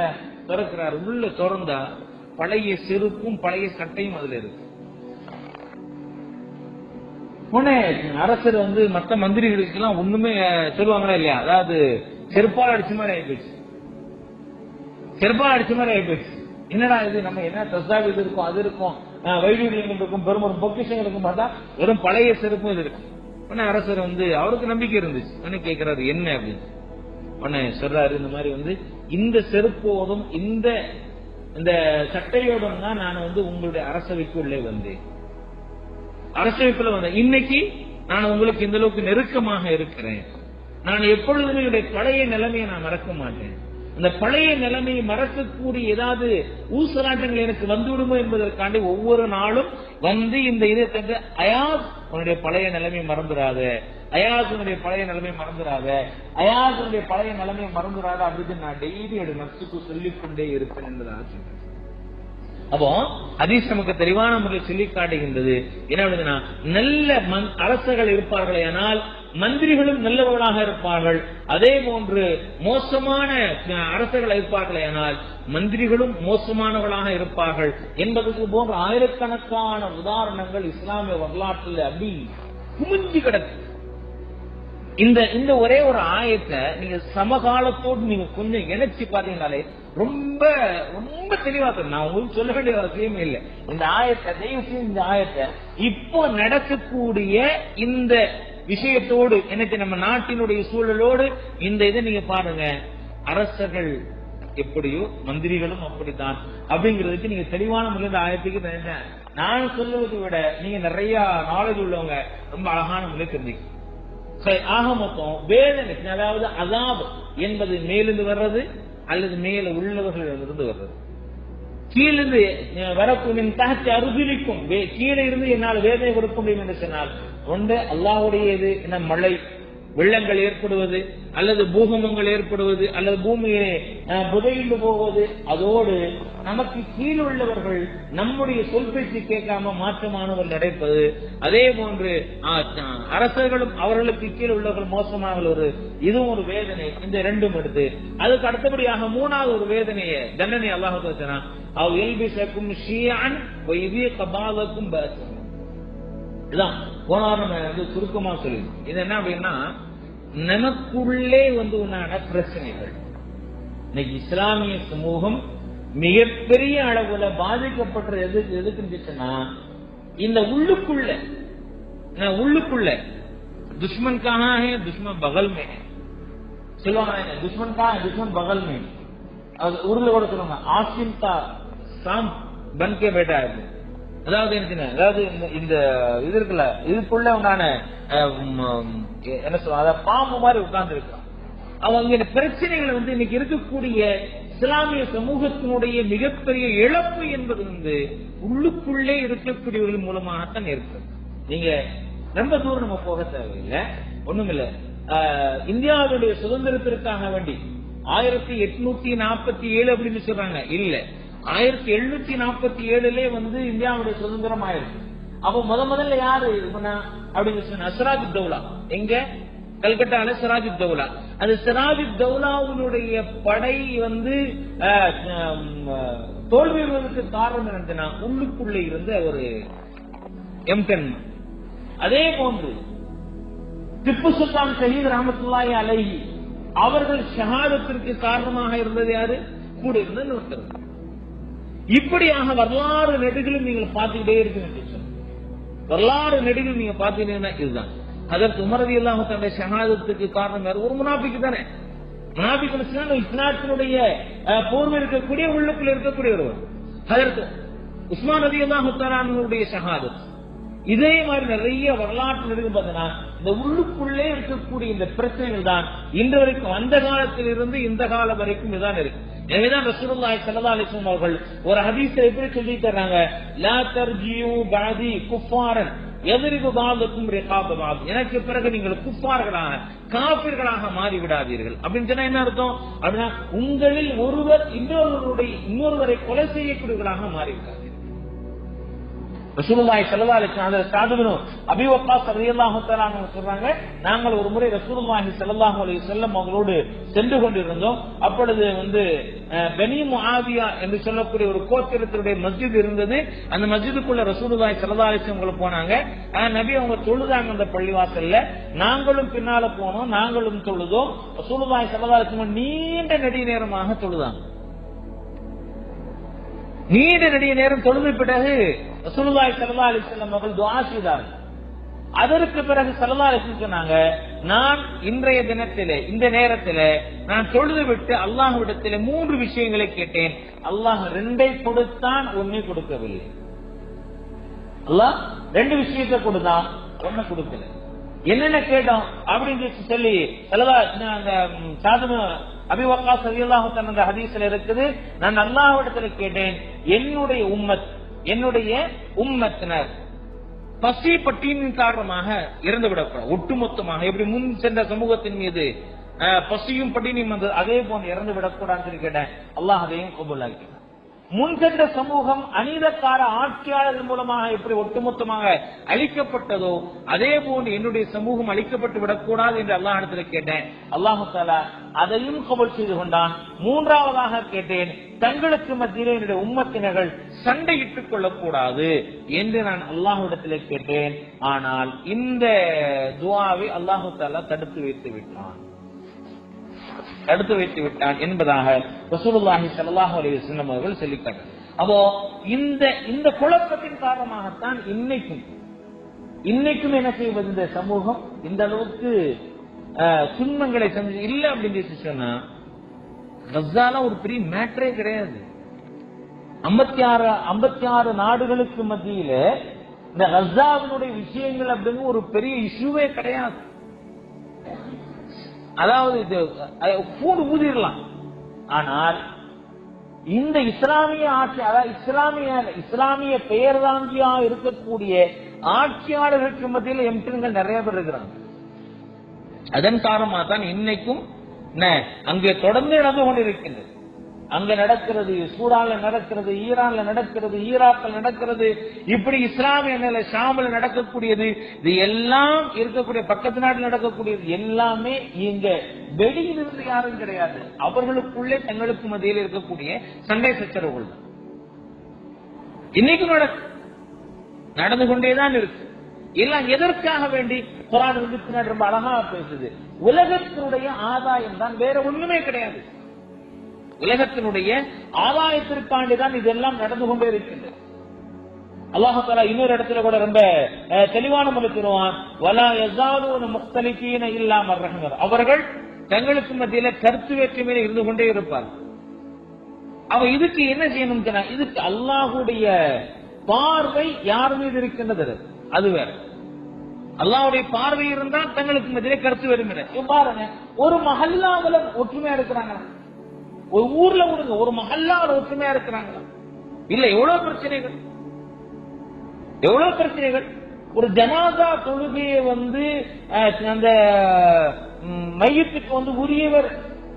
Speaker 1: திறக்கிறாரு. உள்ள திறந்தா பழைய செருப்பும் பழைய சட்டையும் அதுல இருக்கு. உடனே அரசர் வந்து மற்ற மந்திரிகளுக்கு எல்லாம் ஒண்ணுமே சொல்லுவாங்களா இல்லையா, அதாவது செருப்பால் அடிச்ச மாதிரி ஆயிப்போச்சு. என்னடா இது, நம்ம என்ன தஸ்தாவீஸ் இருக்கும், அது இருக்கும், வைடூரியங்கள் இருக்கும், பெரும்பெரும் பொக்கிஷங்கள் இருக்கும், பார்த்தா வெறும் பழைய செருப்பும் இது இருக்கு. உடனே அரசர் வந்து அவருக்கு நம்பிக்கை இருந்துச்சு. உடனே கேட்கிறாரு என்ன அப்படின்னு. உடனே சொல்றாரு, இந்த மாதிரி வந்து இந்த செருப்போடும் இந்த சட்டையோடும் தான் நான் வந்து உங்களுடைய அரசவைக்குள்ளே வந்தேன். இன்னைக்கு நான் உங்களுக்கு இந்த அளவுக்கு நெருக்கமாக இருக்கிறேன். நான் எப்பொழுதுமே என்னுடைய பழைய நிலைமையை நான் மறக்க மாட்டேன். அந்த பழைய நிலைமையை மறக்கக்கூடிய ஏதாவது ஊசலாட்டங்கள் எனக்கு வந்துவிடுமோ என்பதற்காண்டி ஒவ்வொரு நாளும் வந்து இந்த இதை தந்து அயாஸ் உன்னுடைய பழைய நிலைமையை மறந்துடாத, அப்படின்னு நான் டெய்லி என்னுடைய நப்சுக்கு சொல்லிக் கொண்டே இருப்பேன் என்பதாக சொன்னேன். அப்போ ஹதீஸ் நமக்கு தெளிவான முறையில் சொல்லி காட்டுகின்றது. என்ன அப்படின்னா, நல்ல அரசர்கள் இருப்பார்களே ஆனால் மந்திரிகளும் நல்லவர்களாக இருப்பார்கள். அதே போன்று மோசமான அரசர்கள் இருப்பார்களே ஆனால் மந்திரிகளும் மோசமானவர்களாக இருப்பார்கள் என்பதற்கு போன்ற ஆயிரக்கணக்கான உதாரணங்கள் இஸ்லாமிய வரலாற்றில் அப்படி குமிஞ்சு கிடக்கு. இந்த ஒரே ஒரு ஆயத்தை நீங்க சமகாலத்தோடு நீங்க கொஞ்சம் இணைச்சு பாத்தீங்கன்னாலே ரொம்ப ரொம்ப தெளிவா நான் உங்களுக்கு சொல்ல வேண்டிய அவசியமே இல்லை. இந்த ஆயத்தை தயவு செய்து இந்த ஆயத்தை இப்போ நடக்கக்கூடிய இந்த விஷயத்தோடு எனக்கு நம்ம நாட்டினுடைய சூழலோடு இந்த இதை நீங்க பாருங்க. அரசர்கள் எப்படியோ மந்திரிகளும் அப்படித்தான் அப்படிங்கிறதுக்கு நீங்க தெளிவான முறையில் ஆயத்துக்கு நான் சொல்லுவதை விட நீங்க நிறைய நாலேஜ் உள்ளவங்க ரொம்ப அழகான முறை தெரிஞ்சுக்க. ஆக மொத்தம் வேதனை, அதாவது அஸாப் என்பது மேலிருந்து வர்றது அல்லது மேல உள்ளவர்களிடமிருந்து வர்றது. கீழிருந்து வரக்கூடிய தகத்தை அருகிலிக்கும் கீழே இருந்து என்னால் வேதனை கொடுக்க முடியும் என்று சொன்னால் ஒன்று அல்லாஹ்வுடையது, என்ன மழை வெள்ளங்கள் ஏற்படுவது அல்லது பூகம்பங்கள் ஏற்படுவது அல்லது பூமியிலே புதையுண்டு போவது, அதோடு நமக்கு கீழ் உள்ளவர்கள் நம்முடைய சொல் பேச்சு கேட்காம மாற்றமானவர்கள் நடப்பது, அதே போன்று அரசர்களும் அவர்களுக்கு கீழ் உள்ளவர்கள் மோசமாக ஒரு இதுவும் ஒரு வேதனை. இந்த ரெண்டும் எடுத்து அதுக்கு அடுத்தபடியாக மூணாவது ஒரு வேதனையை தண்டனை அல்லாஹ் சொன்னான், அவ் எல்பிசக்கும் ஷியான் கபாலக்கும் பாசம். இதுதான் போனார் நம்ம வந்து சுருக்கமா சொல்லி. இது என்ன அப்படின்னா, நமக்குள்ளே வந்து உண்டான பிரச்சனைகள். இன்னைக்கு இஸ்லாமிய சமூகம் மிகப்பெரிய அளவுல பாதிக்கப்பட்ட எதுக்குன்னா இந்த உள்ளுக்குள்ள துஷ்மன் கஹா ஹை துஷ்மன் பகல் மே சொல்லுவாங்க. துஷ்மன் கஹா துஷ்மன் பகல் மே. உருளை கூட சொல்லுவாங்க, ஆசிம் கா சாம் பன்கே பேட்டா இருக்கு. அதாவது அதாவது இந்த இது இருக்குல்ல, இதுக்குள்ள உண்டான என்ன சொல்ல பாம்பு மாதிரி உட்கார்ந்து இருக்கான். அவங்க பிரச்சனைகளை வந்து இன்னைக்கு இருக்கக்கூடிய இஸ்லாமிய சமூகத்தினுடைய மிகப்பெரிய இழப்பு என்பது வந்து உள்ளுக்குள்ளே இருக்கக்கூடியவர்கள் மூலமாகத்தான் ஏற்படும். நீங்க ரொம்ப தூரம் நம்ம போக தேவையில்லை, ஒண்ணுமில்ல. இந்தியாவுடைய சுதந்திரத்திற்காக வேண்டி 1847 அப்படின்னு சொல்றாங்க, இல்ல 1747 வந்து இந்தியாவுடைய சுதந்திரம் ஆயிருக்கு. அப்ப முதல்ல யாரு அப்படின்னு சொன்ன சிராஜுத்தௌலா, எங்க கல்கட்டால சிராஜுத்தௌலா. அது சிராஜுத்தௌலாவுடைய படை வந்து தோல்விக்கு காரணம் என்னன்னா உள்ளுக்குள்ளே இருந்த ஒரு எம்டன். அதே போன்று திப்பு சுல்தான் ஷஹீத் ரஹ்மத்துல்லாஹி அலைஹி அவர்கள் ஷஹாதத்திற்கு காரணமாக இருந்தது யாரு? கூட இருந்த ஒருத்தர். இப்படியாக வரலாறு நெடுகளும் நீங்கள் பார்த்துக்கிட்டே இருக்கு. வரலாறு நெடுகளும் நீங்க பாத்தீங்கன்னா இதுதான். அதற்கு உமர் ரலியல்லாஹு தஆலா ஷஹாதத்துக்கு காரணம் யாரு? ஒரு முனாஃபிக் தானே. முனாஃபிக் இஸ்லாத்தினுடைய போர்வை இருக்கக்கூடிய உள்ளுக்குள்ள இருக்கக்கூடிய ஒருவர். அதற்கு உஸ்மான் ரலியல்லாஹு தஆலாவுடைய ஷஹாதத். இதே மாதிரி நிறைய வரலாற்று நெடுகு பார்த்தீங்கன்னா இந்த உள்ளுக்குள்ளே இருக்கக்கூடிய இந்த பிரச்சனைகள் தான் இன்று வரைக்கும், அந்த காலத்தில் இருந்து இந்த காலம் வரைக்கும் இதுதான் இருக்கு. எனவேதான் ரசூலுல்லாஹி ஸல்லல்லாஹு அலைஹி வஸல்லம் அவர்கள் ஒரு ஹதீஸை எப்படி சொல்லி தர்றாங்க, லா தர்ஜியூ பஅதி குஃபாரன் யத்ரிபு பஅதுக்கும் ரிகாப பஅத், எனக்கு பிறகு நீங்கள் குஃபார்களாக காபிர்களாக மாறி விடாதீர்கள். அப்படின்னு சொன்னா என்ன அர்த்தம்? அப்படின்னா உங்களில் ஒருவர் இன்னொருவரை கொலை செய்யக்கூடியவர்களாக மாறிவிடாதீர்கள். ரசூலுல்லாஹி ஸல்லல்லாஹு அலைஹி வஸல்லம் சாது பின் அபீ வக்காஸ் ரலியல்லாஹு தஆலா சொல்றாங்க, நாங்கள் ஒரு முறை ரசூலுல்லாஹி ஸல்லல்லாஹு அலைஹி வஸல்லம் அவங்களோடு சென்று கொண்டிருந்தோம். அப்பொழுது பனி முஆவியா என்று சொல்லக்கூடிய ஒரு கோத்திரத்தினுடைய மஸ்ஜித் இருந்தது. அந்த மஸ்ஜிதுக்குள்ள ரசூலுல்லாஹி ஸல்லல்லாஹு அலைஹி வஸல்லம் போனாங்க. நபி அவங்க தொழுதாங்க அந்த பள்ளிவாசல்ல. நாங்களும் பின்னால போனோம், நாங்களும் தொழுதோம். ரசூலுல்லாஹி ஸல்லல்லாஹு அலைஹி வஸல்லம் நீண்ட நெடிய நேரமாக தொழுதாங்க. நீண்ட நெடிய நேரம் தொழுது பிறகு ரசூலுல்லாஹி ஸல்லல்லாஹு அலைஹி வஸல்லம் அவர்கள் துஆ செய்தார்கள். அதற்கு பிறகு ஸல்லல்லாஹு அலைஹி வஸல்லம் சொன்னாங்க, நான் இன்றைய தினத்திலே இந்த நேரத்திலே நான் தொழுது விட்டு அல்லாஹ்விடத்திலே 3 விஷயங்களை கேட்டேன். அல்லாஹ் 2 கொடுத்தான், 1 கொடுக்கவில்லை. அல்லாஹ் 2 விஷயத்தை கொடுத்தான், 1 கொடுக்கல. என்னென்ன கேட்டோம் அப்படின்னு சொல்லி அபீ வக்காஸ் ரலியல்லாஹு தஆலா அந்த ஹதீஸ்ல இருக்குது, நான் அல்லாஹ்விடத்துல கேட்டேன், என்னுடைய உம்மத்தினர் பசி பட்டினின் காரணமாக இறந்து விடக்கூடாது. ஒட்டுமொத்தமாக எப்படி முன் சென்ற சமூகத்தின் மீது பசியும் பட்டினியும் வந்தது, அதே போன்று இறந்து விடக்கூடாதுன்னு சொல்லி கேட்டேன். அல்லாஹ் அதையும் கபூலாக்கி, முன் சென்ற சமூகம் அநீதக்கார ஆட்சியாளர்கள் மூலமாக எப்படி ஒட்டுமொத்தமாக அழிக்கப்பட்டதோ அதே போன்று என்னுடைய சமூகம் அழிக்கப்பட்டு விடக்கூடாது என்று அல்லாஹ்விடத்தில் கேட்டேன். அல்லாஹு தஆலா அதையும் கபூல் செய்து கொண்டான். 3ஆவதாக கேட்டேன், தங்களுக்கு மத்தியிலே என்னுடைய உம்மத்தினர்கள் சண்டையிட்டுக் கொள்ளக்கூடாது என்று நான் அல்லாஹ்விடத்தில் கேட்டேன். ஆனால் இந்த துஆவை அல்லாஹு தஆலா தடுத்து வைத்து விட்டான் என்பதாக ரசூலுல்லாஹி ஸல்லல்லாஹு அலைஹி வஸல்லம் அவர்கள் சொல்லிட்டார்கள். அப்போ இந்த குழப்பத்தின் காரணமாகத்தான் இன்னைக்கும் என்ன செய்வது, இந்த சமூகம் இந்த அளவுக்கு துன்பங்களை இல்ல அப்படின்னு சொன்னா, கஸால ஒரு பெரிய மேட்டரே கிடையாது. 56 நாடுகளுக்கு மத்தியில இந்த கஸாவினுடைய விஷயங்கள் அப்படின்னு ஒரு பெரிய இஷ்யூவே கிடையாது. அதாவது கூடு ஊதிரலாம். ஆனால் இந்த இஸ்லாமிய ஆட்சி, அதாவது இஸ்லாமிய பெயர் தாங்கியா இருக்கக்கூடிய ஆட்சியாளர்களுக்கு மத்தியில் எம்பிகள் நிறைய பேர் இருக்கிறாங்க. அதன் காரணமாக தான் இன்னைக்கும் அங்கே தொடர்ந்து நடந்து கொண்டிருக்கின்றது. அங்க நடக்கிறது, சூடான்ல நடக்கிறது, ஈரான்ல நடக்கிறது, ஈராக்கில் நடக்கிறது, இப்படி இஸ்லாமிய நிலை ஷாமில் நடக்கக்கூடியது, இது எல்லாம் இருக்கக்கூடிய பக்கத்து நாட்டில் நடக்கக்கூடியது எல்லாமே இங்க வெளியிலிருந்து யாரும் கிடையாது. அவர்களுக்குள்ளே தங்களுக்கு மத்தியில் இருக்கக்கூடிய சண்டை சச்சரவுகள் தான் இன்னைக்கும் நடந்து கொண்டேதான் இருக்கு. எல்லாம் எதற்காக வேண்டி? குர்ஆன் ரொம்ப அழகா பேசுது, உலகத்தினுடைய ஆதாயம் தான், வேற ஒண்ணுமே கிடையாது. உலகத்தினுடைய ஆதாயத்திற்காண்டிதான் இதெல்லாம் நடந்து கொண்டே இருக்கின்றது. அல்லாஹ் தஆலா இன்னொரு இடத்துல கூட ரொம்ப தெளிவான முறையில் சொல்வான், வலா யஸாலூன முக்தலிஃபீன இல்லா மர் ரஹ்மர், அவர்கள் தங்களுக்கு மத்தியில கருத்து வேற்றுமையில இருந்து கொண்டே இருப்பார்கள். அவ இதுக்கு என்ன செய்யணும்? இதுக்கு அல்லாஹ்வுடைய பார்வை யார் மீது இருக்கின்றது அது வேற. அல்லாஹ்வுடைய பார்வை இருந்தால் தங்களுக்கு மத்தியில கருத்து வேற்றுமை. பாருங்க, ஒரு மஹல்லாவுல ஒற்றுமையா இருக்கிறாங்க, ஒரு ஊர்ல விடுங்க, ஒரு மஹல்லாவுல ஒற்றுமையா இருக்கிறாங்களா? இல்ல, எவ்வளவு பிரச்சனைகள். எவ்வளவு பிரச்சனைகள். ஒரு ஜனாதா தொழுகையை அந்த மையத்துக்கு உரியவர்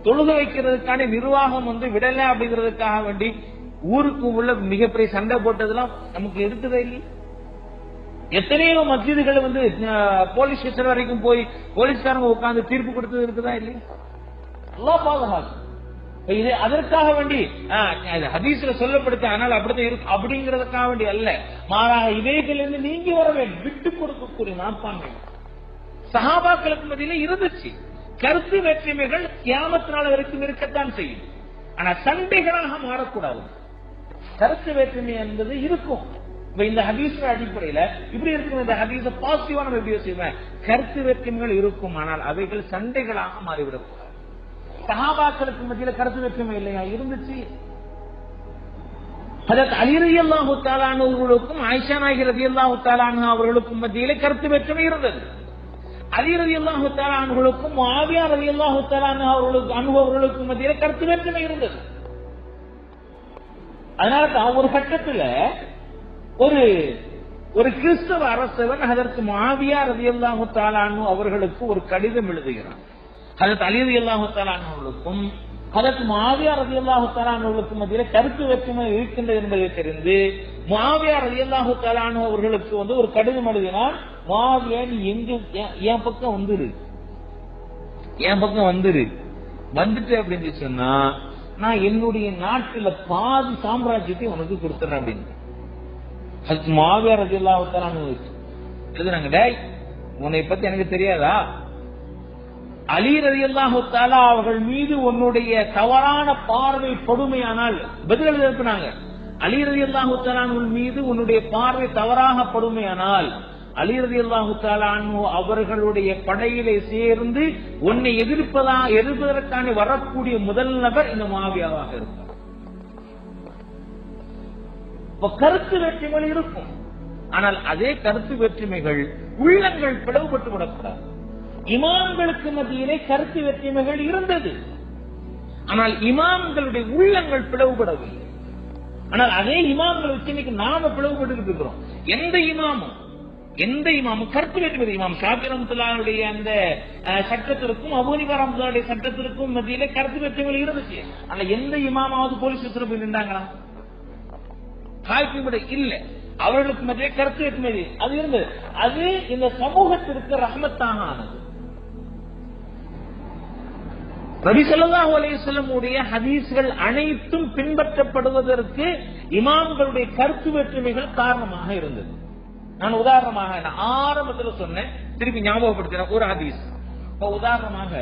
Speaker 1: தொழுகை வைக்கிறதுக்கான நிர்வாகம் விடல அப்படிங்கிறதுக்காக வேண்டி ஊருக்கு உள்ள மிகப்பெரிய சண்டை போட்டதெல்லாம் நமக்கு இருக்குதா இல்லை? எத்தனையோ மஸ்ஜிதுகள் போலீஸ் ஸ்டேஷன் வரைக்கும் போய் போலீஸ்காரங்க உட்கார்ந்து தீர்ப்பு கொடுத்தது இருக்குதா இல்லையா? எல்லாம் பாதுகாக்கும். இது அதற்காக வேண்டி ஹதீஸ்ல சொல்லப்படுத்த ஆனால் அப்படித்தான் இருக்கு அப்படிங்கறதுக்காக வேண்டி அல்ல, மாறாக இவைகள் நீங்கி வர வேண்டும். விட்டு கொடுக்கக்கூடிய மனப்பான்மை சஹாபாக்களுக்கு மத்தியில இருந்துச்சு. கருத்து வேற்றுமைகள் கியாமத் நாள் வரைக்கும் இருக்கத்தான் செய்யும். ஆனா சண்டைகளாக மாறக்கூடாது. கருத்து வேற்றுமை என்பது இருக்கும். இந்த ஹதீஸ் அடிப்படையில இப்படி இருக்கும். இந்த ஹதீஸ பாசிட்டிவா நம்ம எப்படி யோசிப்போம்? கருத்து வேற்றுமைகள் இருக்கும், ஆனால் அவைகள் சண்டைகளாக மாறிவிடக்கூடாது. சஹாபாக்களுக்கு மத்தியில கருத்து வேற்றுமை இல்லையா? இருந்துச்சு. ஹஜ்ரத் அலி ரலியல்லாஹு தஆலா அவர்களுக்கும் ஆயிஷா நாயகி ரலியல்லாஹு தஆலா அவர்களுக்கும் மத்தியில கருத்து வேற்றுமை இருந்தது. அலி ரலியல்லாஹு தஆலா அவர்களுக்கும் முஆவியா ரலியல்லாஹு தஆலா அவர்களுக்கும் மத்தியில கருத்து வேற்றுமை இருந்தது. அதனால ஒரு கட்டத்துல ஒரு கிறிஸ்தவ அரசவன் ஹஜ்ரத் முஆவியா ரலியல்லாஹு தஆலா அவர்களுக்கு ஒரு கடிதம் எழுதுகிறார். ஹஜ்ரத் அலி ரலியல்லாஹு தஆலா அவர்களுக்கும் ஹஜ்ரத் முஆவியா ரலியல்லாஹு தஆலா அவர்களுக்கும் மத்தியில கருத்து வேற்றுமை இருக்கின்றது என்பதை தெரிந்து முஆவியா ரலியல்லாஹு தஆலா அவர்களுக்கு ஒரு கடிதம் எழுதினார். முஆவியா, நீ என் பக்கம் வந்துரு, வந்துட்டு அப்படின்னு சொன்னா நான் என்னுடைய நாட்டுல பாதி சாம்ராஜ்யத்தை உனக்கு கொடுத்துறேன் அப்படின்னு ஹஜ்ரத் முஆவியா ரலியல்லாஹு தஆலா எழுதுனாங்க. டேய், உன்னை பத்தி எனக்கு தெரியாதா? அலி ரலியல்லாஹு தஆலா அவர்கள் மீது உன்னுடைய தவறான பார்வை படுமையானால் பதில் எழுதினாங்க. அலி ரலியல்லாஹு தஆலா மீது உன்னுடைய பார்வை தவறாக படுமையானால் அலி ரலியல்லாஹு தஆலா அவர்களுடைய படையிலே சேர்ந்து உன்னை எதிர்ப்பதற்கான வரக்கூடிய முதல் நபர் இந்த முஆவியாவாக இருப்பார். கருத்து வேற்றுமைகள் இருக்கும், ஆனால் அதே கருத்து வேற்றுமைகள் உள்ளங்கள் பிளவுபட்டு விடக்கூடாது. இமாம்களுக்கு மத்தியிலே கருத்து வேற்றுமைகள் இருந்தது, ஆனால் இமாம்களுடைய உள்ளங்கள் பிளவுபடவில்லை. ஆனால் அதே இமாம்களை வச்சு இன்னைக்கு நாம பிளவுபட்டு இருக்கிறோம். எந்த இமாமும் கருத்து வேற்றுமை. இமாம் ஷாஃபி ரஹ்மத்துல்லாஹி அந்த சட்டத்திற்கும் அபூ ஹனீஃபா ரஹ்மத்துல்லாஹி சட்டத்திற்கும் மத்தியிலே கருத்து வேற்றுமைகள் இருந்துச்சு. ஆனா எந்த இமாமாவது போலீஸ் ஸ்டேஷன்ல போய் நின்றாங்களா? இல்ல. அவர்களுக்கு மத்திய கருத்து வேற்றுமை அது இருந்தது. அது இந்த சமூகத்திற்கு ரஹ்மத்தாக ஆனது. நபி ஸல்லல்லாஹு அலைஹி வஸல்லம் உடைய ஹதீஸ்கள் அனைத்தும் பின்பற்றப்படுவதற்கு இமாம்களுடைய கருத்து வேற்றுமைகள் காரணமாக இருந்தது. நான் உதாரணமாக ஆரம்பத்தில் சொன்னேன், திருப்பி ஞாபகப்படுத்தின ஒரு ஹதீஸ். உதாரணமாக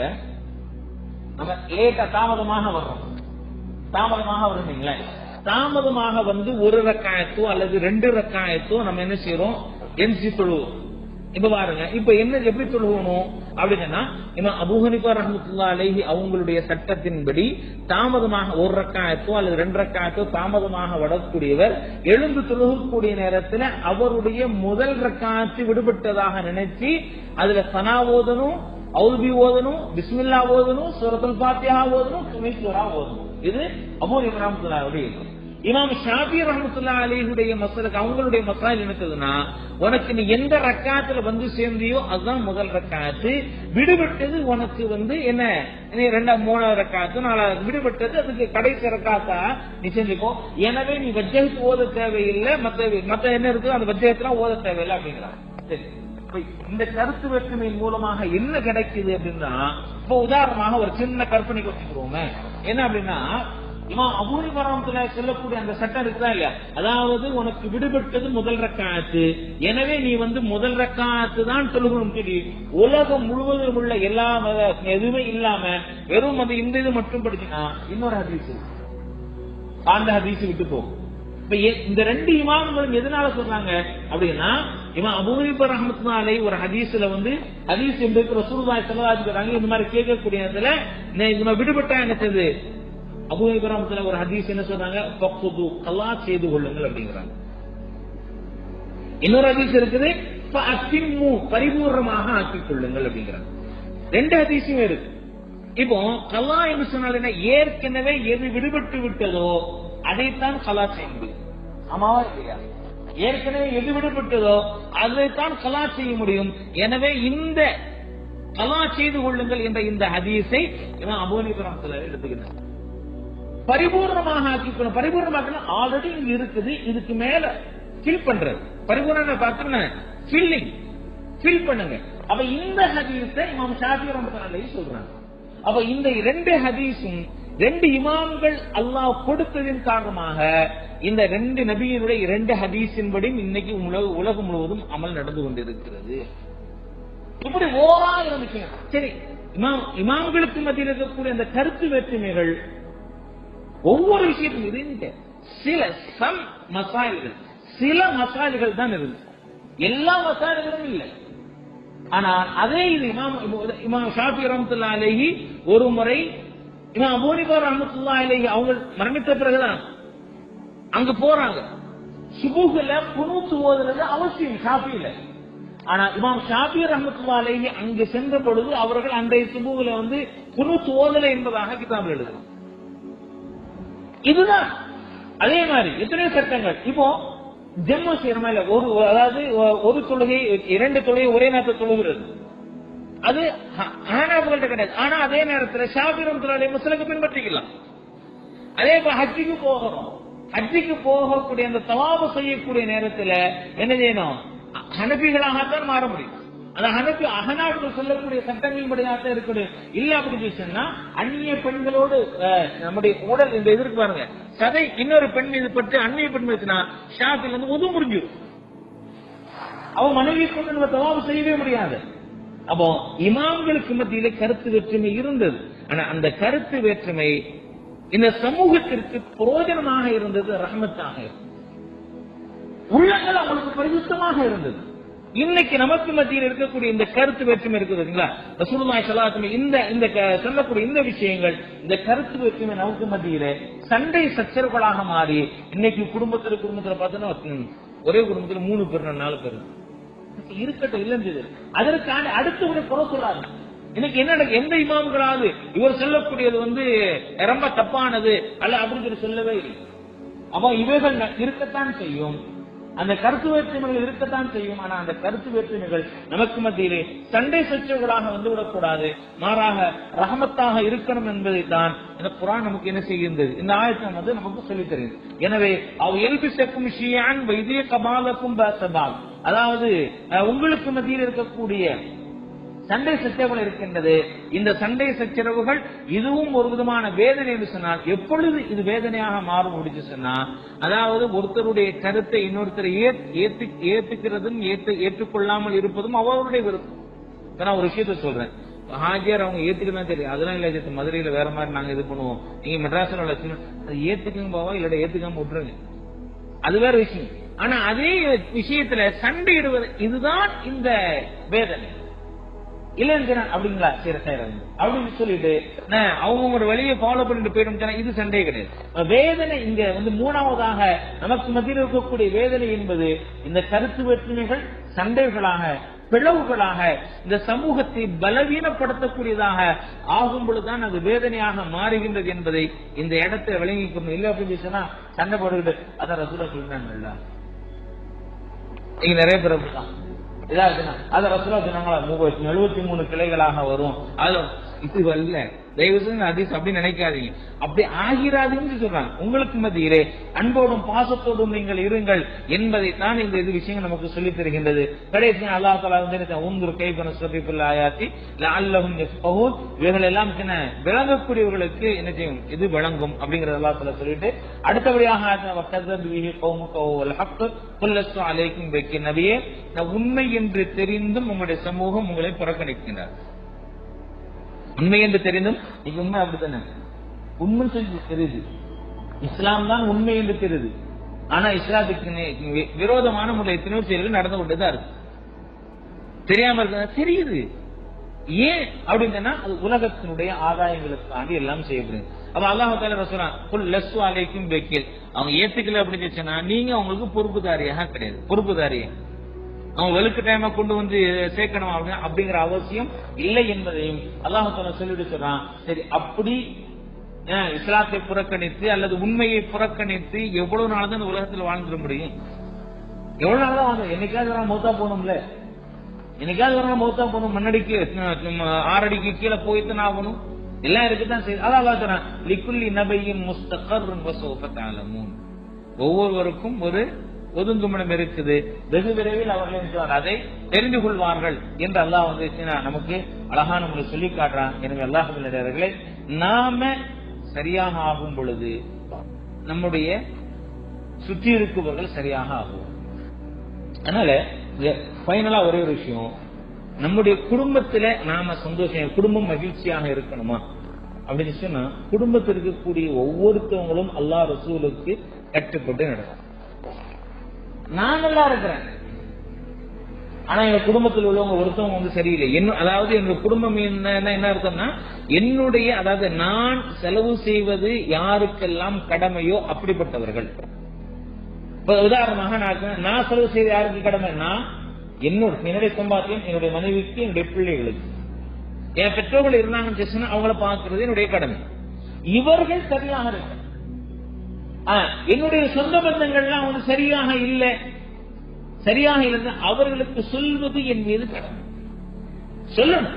Speaker 1: நம்ம லேட்டா தாமதமாக வருவீங்களே, தாமதமாக ஒரு ரக்காயத்தோ அல்லது 2 ரக்காயத்தோ நம்ம என்ன செய்யறோம்? என்சி தொழுவோம். இப்ப பாருங்க, இப்ப என்ன எப்படி தொழுகணும் அப்படின்னா, இமாம் அபூ ஹனீஃபா ரஹ்மத்துல்லாஹி அலைஹி அவங்களுடைய சட்டத்தின்படி தாமதமாக 1 ரக்காயத்தோ அல்லது 2 ரக்காயத்தோ தாமதமாக வரக்கூடியவர் எழுந்து தொழுகக்கூடிய நேரத்தில் அவருடைய முதல் ரக்காயத்து விடுபட்டதாக நினைச்சு அதுல சனா ஓதணும், அவுதுபி ஓதணும், பிஸ்மில்லா ஓதணும், சூரத்துல் ஃபாத்திஹா ஓதணும், துணை சூரா ஓதணும். இது அபூ ஹனீஃபா ரஹ்மத்துல்லாஹி. இமாம் ஷாஃபி ரஹ்மத்துல்லாஹி அலைஹியுடைய மஸ்அலக் அவங்களுடைய மசாயில் என்னதுன்னா, உனக்கு நீ எந்த ரக்காத்துல சேர்ந்தியோ அதுதான் முதல் ரக்காத்து, விடுபட்டது உனக்கு என்ன நீ 2, 3 ரக்காத்து 4 விடுபட்டது அதுக்கு கடைசி ரக்காத்தா நீ செஞ்சுக்கோ. எனவே நீ வஜ்ஜஹத் ஓத தேவையில்லை, மத்த என்ன இருக்கு அந்த வஜ்ஜஹத்லாம் ஓத தேவையில்லை அப்படிங்கிறாங்க. சரி, இந்த கருத்து வேற்றுமையின் மூலமாக என்ன கிடைக்குது அப்படின்னா, இப்ப உதாரணமாக ஒரு சின்ன கற்பனை வச்சுக்கிறோம். என்ன அப்படின்னா, இமாம் அபூ ஹனீஃபா ரஹ்மத்துல்லாஹி சொல்லக்கூடிய அந்த சட்டம் இருக்கா இல்லையா, அதாவது உனக்கு விடுபட்டது முதல் ரக்காத்து, எனவே நீ முதல் ரக்காத்து தான் தொழுகணும் சொல்லி உலகம் முழுவதும் உள்ள எல்லா எதுவுமே இல்லாம வெறும் இந்த இது மட்டும் படிச்சுனா இன்னொரு ஹதீஸ் அந்த ஹதீஸ் விட்டு போகும். இப்ப இந்த 2 இமாம்களும் எதனால சொல்றாங்க அப்படின்னா, இமாம் அபூ ஹனீஃபா ரஹ்மத்துல்லாஹி அலைஹி ஒரு ஹதீஸ்ல ஹதீஸ் என்று ரசூலுல்லாஹி ஸல்லல்லாஹு அலைஹி வஸல்லம் இந்த மாதிரி கேட்கக்கூடிய நேரத்துல இந்த விடுபட்டா என்ன செய்யுது, அபூ ஹனீஃபா ரஹ்மத்துல்லாஹி ஒரு ஹதீஸ் என்ன சொல்றாங்க, ஃபக்து கலா செய்து கொள்ளுங்கள் அப்படிங்கிறாங்க. இன்னொரு ஹதீஸ் இருக்குது, ஃபஅத்திம்மு பரிபூர்ணமாக ஆக்கிக் கொள்ளுங்கள் அப்படிங்கிறாங்க. 2 ஹதீஸும் இருக்கு. இப்போ கலா என்று சொன்னால் என்ன, ஏற்கனவே எது விடுபட்டு விட்டதோ அதைத்தான் கலா செய்ய முடியும். ஆமாவா இல்லையா? ஏற்கனவே எது விடுபட்டதோ அதைத்தான் கலா செய்ய முடியும். எனவே இந்த கலா செய்து கொள்ளுங்கள் என்ற இந்த ஹதீஸை இமாம் அபூ ஹனீஃபா ரஹ்மத்துல்லாஹி எடுத்துக்கிறார். பரிபூர்ணமாக ஆக்கிக்கணும். பரிபூர்ணமாக ஆல்ரெடி இங்க இருக்குது, இதுக்கு மேல ஃபில் பண்றது. பரிபூர்ண பார்த்தோம்னா ஃபில் பண்ணுங்க. அப்ப இந்த ஹதீஸை இமாம் ஷாஃபி ரஹ்மத்துல்லாஹி சொல்றாங்க. அப்ப இந்த இரண்டு ஹதீஸும் ரெண்டு இமாம்கள் அல்லாஹ் கொடுத்ததின் காரணமாக இந்த ரெண்டு நபியினுடைய இரண்டு ஹதீஸின்படி இன்னைக்கு உலகம் முழுவதும் அமல் நடந்து கொண்டிருக்கிறது. இப்படி ஓராயிரம் விஷயம். சரி, இமாம்களுக்கு மத்தியில் இருக்கக்கூடிய அந்த கருத்து வேற்றுமைகள் ஒவ்வொரு விஷயத்திலும் இருந்து சில மசால்கள் தான் இருந்து, எல்லா மசால்களும் இல்லை. ஆனால் அதே இது இமாம் ஷாஃபி ரஹ்மத்துல்லாஹி அலைஹி ஒரு முறை இமாம் அபூ ஹனீஃபா ரஹ்மத்துல்லாஹி அலைஹி அவங்க மரணித்த பிறகுதான் அங்க போறாங்க. சுபூஹ்ல குனூத் ஓதுறது அவசியம் ஷாஃபியில. ஆனா இமாம் ஷாஃபி ரஹ்மத்துல்லாஹி அலைஹி அங்கு சென்ற பொழுது அவர்கள் அன்றைய சுபூஹ்ல குனூத் ஓதலை என்பதாக கிதாபில் எழுதுறாங்க. இதுதான் அதே மாதிரி எத்தனை சட்டங்கள். இப்போ ஜம்மு செய்யறமா இல்ல, அதாவது ஒரு தொழுகை இரண்டு தொழுகை ஒரே நேரத்தில் தொழுகிறது, அது ஹனாஃபிகள்ட்ட கிடையாது. ஆனா அதே நேரத்தில் ஷாஃபி ரஹ்மத்துல்லாஹி அலைஹி மஸ்லக்கு பின்பற்றிக்கலாம். அதே போல ஹஜ்ஜுக்கு போகிறோம், ஹஜ்ஜுக்கு போகக்கூடிய அந்த தவாபு செய்யக்கூடிய நேரத்தில் என்ன செய்யணும்? ஹனபிகளாகத்தான் மாற முடியும். அந்த அஹனாஃபிகள் சொல்லக்கூடிய சட்டங்களின் படியாகத்தான் இருக்கணும். இல்ல அப்படின்னு சொன்னா அந்நிய பெண்களோடு நம்முடைய உடல் இந்த எதிர்க்கு பாருங்க சதை இன்னொரு பெண் மீது பட்டு அந்நிய பெண் மீதுனா ஷாஃபில உது முடிஞ்சிடும். அவன் மனைவி கொண்டு நம்ம தவாபு செய்யவே முடியாது. அப்போ இமாம்களுக்கு மத்தியிலே கருத்து வேற்றுமை இருந்தது. ஆனா அந்த கருத்து வேற்றுமை இந்த சமூகத்திற்கு பிரயோஜனமாக இருந்தது, ரஹ்மத்தாக இருந்தது, உள்ளங்கள் அவங்களுக்கு பரிசுத்தமாக இருந்தது. இன்னைக்கு நமக்கு மத்தியில் இருக்கக்கூடிய இந்த கருத்து வேற்றுமை இருக்குதுங்களா, ரசூலுல்லாஹி ஸல்லல்லாஹு அலைஹி வஸல்லம் இந்த சொல்லக்கூடிய இந்த விஷயங்கள், இந்த கருத்து வேற்றுமை நமக்கு மத்தியிலே சண்டை சச்சரவுகளாக மாறி இன்னைக்கு குடும்பத்துல பார்த்தோன்னா ஒரே குடும்பத்துல 3 பேர் 4 பேர் இருக்கட்டும் இல்லைன்னு அதற்கான அடுத்த ஒரு குறை சொல்லாது. இன்னைக்கு என்ன எந்த இமாம்களாவது இவர் சொல்லக்கூடியது ரொம்ப தப்பானது அல்ல அப்படின்னு சொல்லவே இல்லை. அப்போ இவைகள் இருக்கத்தான் செய்யும், அந்த கருத்து வேற்றுமைகள் இருக்கத்தான் செய்யும். ஆனா அந்த கருத்து வேற்றுமைகள் நமக்கு மத்தியிலே சண்டை சச்சரவுகளாக வந்துவிடக்கூடாது, மாறாக ரஹமத்தாக இருக்கணும் என்பதை தான் இந்த குர்ஆன் நமக்கு என்ன செய்கின்றது, இந்த ஆயத்தை நமக்கு சொல்லித் தருகிறது. எனவே அவ் எல்பிசக்கும் ஷியான் வைதிய கபாலக்கும் பாசபால், அதாவது உங்களுக்கு மத்தியில் இருக்கக்கூடிய சண்டை சச்சரவுகள் இருக்கின்றது. இந்த சண்டை சச்சரவுகள் இதுவும் ஒரு விதமான வேதனை என்று சொன்னால், எப்பொழுது இது வேதனையாக மாறும் அப்படின்னு சொன்னா, அதாவது ஒருத்தருடைய கருத்தை இன்னொருத்தரை ஏற்றுக்கிறதும் ஏற்றுக்கொள்ளாமல் இருப்பதும் அவருடைய விருப்பம். நான் ஒரு விஷயத்த சொல்றேன், ஹாஜியார் அவங்க ஏத்துக்கலாம் தெரியும், அதெல்லாம் இல்ல மதுரையில வேற மாதிரி நாங்க இது பண்ணுவோம், நீங்க மெட்ராஸ்ல அது ஏத்துக்கங்க பாவா இல்ல ஏத்துக்காம விட்டுருங்க, அது வேற விஷயம். ஆனா அதே விஷயத்துல சண்டையிடுவது இதுதான் இந்த வேதனை இல்லைன்னு அப்படிங்களா, சரி அப்படின்னு சொல்லிட்டு அவங்களோட வழியை ஃபாலோ பண்ணிட்டு போயிடும், இது சண்டையே கிடையாது. வேதனை இங்க மூணாவதாக நமக்கு மத்தியில் இருக்கக்கூடிய வேதனை என்பது இந்த கருத்து வேற்றுமைகள் சண்டைகளாக பிளவுகளாக இந்த சமூகத்தை பலவீனப்படுத்தக்கூடியதாக ஆகும் பொழுதுதான் அது வேதனையாக மாறுகின்றது என்பதை இந்த இடத்தை விளங்கிக்கணும். இல்லை அப்படின்னு சொன்னா சண்டை போடுகிட்டு அதான் ரசூலா சொல்றாங்கல்ல, இங்க நிறைய பேர் அப்படிதான் அத ரசூலா சொன்னாங்களா 73 கிளைகளாக வரும், அது இது வரல, தயவு செஞ்சு ஹதீஸ் அப்படி நினைக்காதீங்க, அப்படி ஆகிறாதுன்னு சொல்றாங்க. உங்களுக்கு மத்தியிலே அன்போடும் பாசத்தோடும் நீங்கள் இருங்கள் என்பதை தான் இந்த இது விஷயங்கள் நமக்கு சொல்லித் தருகின்றது. கடைசி அல்லாஹ் தஆலா உன்துர் கைஃப நஸ்ரிஃபுல் ஆயாத்தி லஅல்லஹும் யஃபகூன், இவைகள் எல்லாம் விளங்கக்கூடியவர்களுக்கு என்ன செய்யும், இது வழங்கும் அப்படிங்கறது அல்லாஹ் தஆலா சொல்லிட்டு அடுத்தபடியாக வக்கதபிஹி கௌமுக வல் ஹக் குல் லஸ்து அலைக்கும் பக்கி, நபியே உண்மை என்று தெரிந்தும் உங்களுடைய சமூகம் உங்களை புறக்கணிக்கின்றார். உண்மை என்று தெரிந்தும் நீங்க உண்மை அப்படித்தானே, உண்மை சொல்லி தெரியுது, இஸ்லாம் தான் உண்மை என்று தெரியுது, ஆனா இஸ்லாத்துக்கு விரோதமான முறையில் எத்தனையோ செயல்கள் நடந்து கொண்டுதான் இருக்கு, தெரியாம இருக்கு தெரியுது. ஏன் அப்படின்னு அது உலகத்தினுடைய ஆதாயங்களுக்காண்டி எல்லாம் செய்யப்படுது. அப்ப அல்லாஹ் தஆலா சொல்றான் குல் லஸ்து அலைக்கும் பக்கீல், அவங்க ஏத்துக்கல அப்படின்னு சொன்னா நீங்க அவங்களுக்கு பொறுப்புதாரியாக கிடையாது, பொறுப்புதாரியா அவங்க வெளுக்கு டைமா கொண்டு சேர்க்கணும் அப்படிங்கிற அவசியம் இல்லை என்பதையும் அல்லாஹ் தஆலா சொல்லிட்டு சொல்றான். சரி, அப்படி இஸ்லாத்தை புறக்கணித்து அல்லது உண்மையை புறக்கணித்து எவ்வளவு நாள் தான் இந்த உலகத்தில் வாழ்ந்துட முடியும்? எவ்வளவு நாள் தான் வாழ்ந்தோம்? என்னைக்காவது வர மௌத்தா போகணும்ல, என்னைக்காவது வர மௌத்தா போகணும். மண்ணடிக்கு 6 அடிக்கு கீழே போய்தான் ஆகணும். எல்லாம் இருக்குதான் சரி. அதான் லிக்குல்லி நபையின் முஸ்தகர்ருன் வஸௌஃப தஅலமூன். ஒவ்வொருவருக்கும் ஒரு ஒதுங்குமிடம் இருக்குது, வெகு விரைவில் அவர்கள் அதை தெரிந்து கொள்வார்கள் என்று அல்லாஹ் நமக்கு அழகான முறை சொல்லி காட்டுறான். எனவே அல்லாஹ்விலே நாம சரியாக ஆகும் பொழுது நம்முடைய சுற்றி இருக்குபவர்கள் சரியாக ஆகும். அதனால ஃபைனலா ஒரே ஒரு விஷயம், நம்முடைய குடும்பத்துல நாம சந்தோஷம், குடும்பம் மகிழ்ச்சியாக இருக்கணுமா அப்படின்னு சொன்னா, குடும்பத்தில் இருக்கக்கூடிய ஒவ்வொருத்தவங்களும் அல்லாஹ் ரசூலுக்கு கட்டுப்பட்டு நடக்கும். நான் நல்லா இருக்கிறேன், ஆனா எங்க குடும்பத்தில் உள்ளவங்க ஒருத்தவங்க சரியில்லை. அதாவது என்னோட குடும்பம் என்ன அர்த்தம்னா, என்னுடைய அதாவது நான் செலவு செய்வது யாருக்கெல்லாம் கடமையோ அப்படிப்பட்டவர்கள். உதாரணமாக நான் செலவு செய்வது யாருக்கு கடமைன்னா, என்னுடைய சம்பாத்தியம் என்னுடைய மனைவிக்கு, என்னுடைய பிள்ளைகளுக்கு. என் பெற்றோர்கள் இருந்தாங்கன்னு அவங்கள பார்க்கிறது என்னுடைய கடமை. இவர்கள் சரியாக இருக்க, என்னுடைய சொந்த பந்தங்கள்லாம் வந்து சரியாக இல்லை அவர்களுக்கு சொல்வது என் மீது கடமை, சொல்லணும்.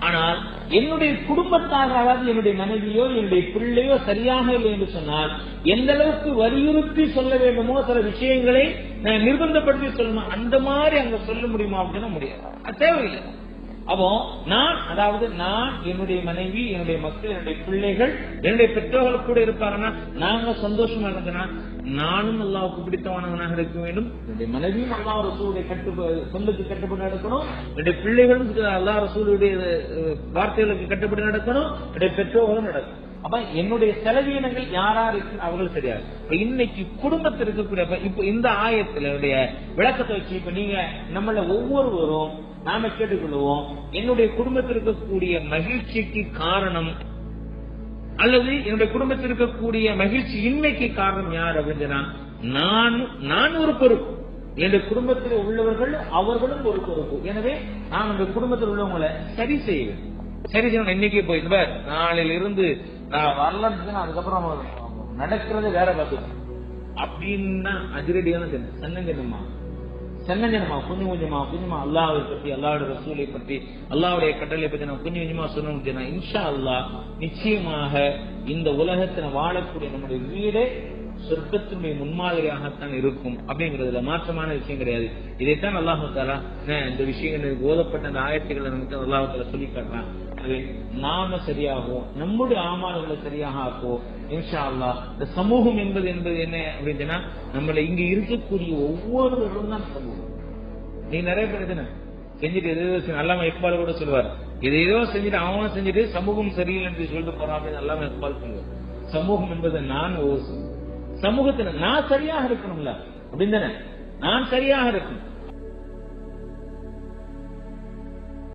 Speaker 1: ஆனால் என்னுடைய குடும்பத்தாக, அதாவது என்னுடைய மனைவியோ என்னுடைய பிள்ளையோ சரியாக இல்லை என்று சொன்னால், எந்த அளவுக்கு வலியுறுத்தி சொல்ல வேண்டுமோ சில விஷயங்களை நிர்பந்தப்படுத்தி சொல்லணும், அந்த மாதிரி அங்க சொல்ல முடியுமா அப்படின்னா முடியாது, அது தேவையில்லை. அப்போ நான் என்னுடைய மனைவி, என்னுடைய மக்கள், என்னுடைய பிள்ளைகள், என்னுடைய பெற்றோர்கள் கூட இருப்பாங்கன்னா நாங்க சந்தோஷமா இருந்தனா நானும் அல்லாஹ்வுக்கு பிடித்தவனாக இருக்க வேண்டும், என்னுடைய மனைவியும் அல்லாஹ் ரசூலுடைய சொல்லுக்கு கட்டுப்பட்டு நடக்கணும், என்னுடைய பிள்ளைகளும் அல்லாஹ் ரசூலுடைய வார்த்தைகளுக்கு கட்டுப்பட்டு நடக்கணும், என்னுடைய பெற்றோர்களும் நடக்கணும். அப்ப என்னுடைய செலவீனங்கள் யாராரு அவர்கள் சரியாது. இன்னைக்கு குடும்பத்தில் இருக்கக்கூடிய இப்ப இந்த ஆயத்தினுடைய விளக்கத்தை வச்சு இப்ப நீங்க நம்மள ஒவ்வொருவரும் நாம கேட்டுக்கொள்வோம், என்னுடைய குடும்பத்தில் இருக்கக்கூடிய மகிழ்ச்சிக்கு காரணம் அல்லது என்னுடைய குடும்பத்தில் இருக்கக்கூடிய மகிழ்ச்சி இன்மைக்கு காரணம் யார் அப்படின்னா, நான் ஒரு பொறுப்பு, என்னுடைய குடும்பத்தில் உள்ளவர்கள் அவர்களும் ஒரு பொறுப்பு. எனவே நான் அந்த குடும்பத்தில் உள்ளவங்களை சரி செய்வேன். சரி செய்யணும். இன்னைக்கு போய் நாளில் இருந்து நான் வரலன்னு அதுக்கப்புறம் நடக்கிறது வேற பார்த்து அப்படின்னா அதிரடியான சன்னஞ்சனமா கொஞ்சம் கொஞ்சமா அல்லாஹ்வை பற்றி, அல்லாஹ்வுடைய ரசூலை பற்றி, அல்லாஹ்வுடைய கட்டளை பற்றி நம்ம கொஞ்சம் கொஞ்சமா சொன்னோம். இன்ஷா அல்லாஹ் நிச்சயமாக இந்த உலகத்தில் வாழக்கூடிய நம்முடைய வீடே சொர்க்கத்தினுடைய முன்மாதிரியாகத்தான் இருக்கும் அப்படிங்கிறதுல மாற்றமான விஷயம் கிடையாது. இதைத்தான் அல்லாஹு தஆலா இந்த விஷயங்கள் ஓதப்பட்ட அந்த ஆயத்துக்களை நமக்கு அல்லாஹு தஆலா சொல்லி காட்டுறான். நாம சரியாகும், நம்முடைய ஆமால்களை சரியாக ஆக்குவோம். இன்ஷா அல்லாஹ் இந்த சமூகம் என்பது என்ன அப்படின்னா, நம்மள இங்க இருக்கக்கூடிய ஒவ்வொருவரும் தான் சமூகம். நீ நிறைய பேர் செஞ்சுட்டு எதோ அல்லாம இக்பால் கூட சொல்லுவார், எதோ செஞ்சுட்டு அவன் செஞ்சுட்டு சமூகம் சரியில்லை என்று சொல்லிட்டு போறான் அப்படின்னு அல்லாம இக்பால் சொல்லுவார். சமூகம் என்பது நான் சமூகத்துல நான் சரியாக இருக்கணும்ல அப்படின்னு தானே, நான் சரியாக இருக்கணும்.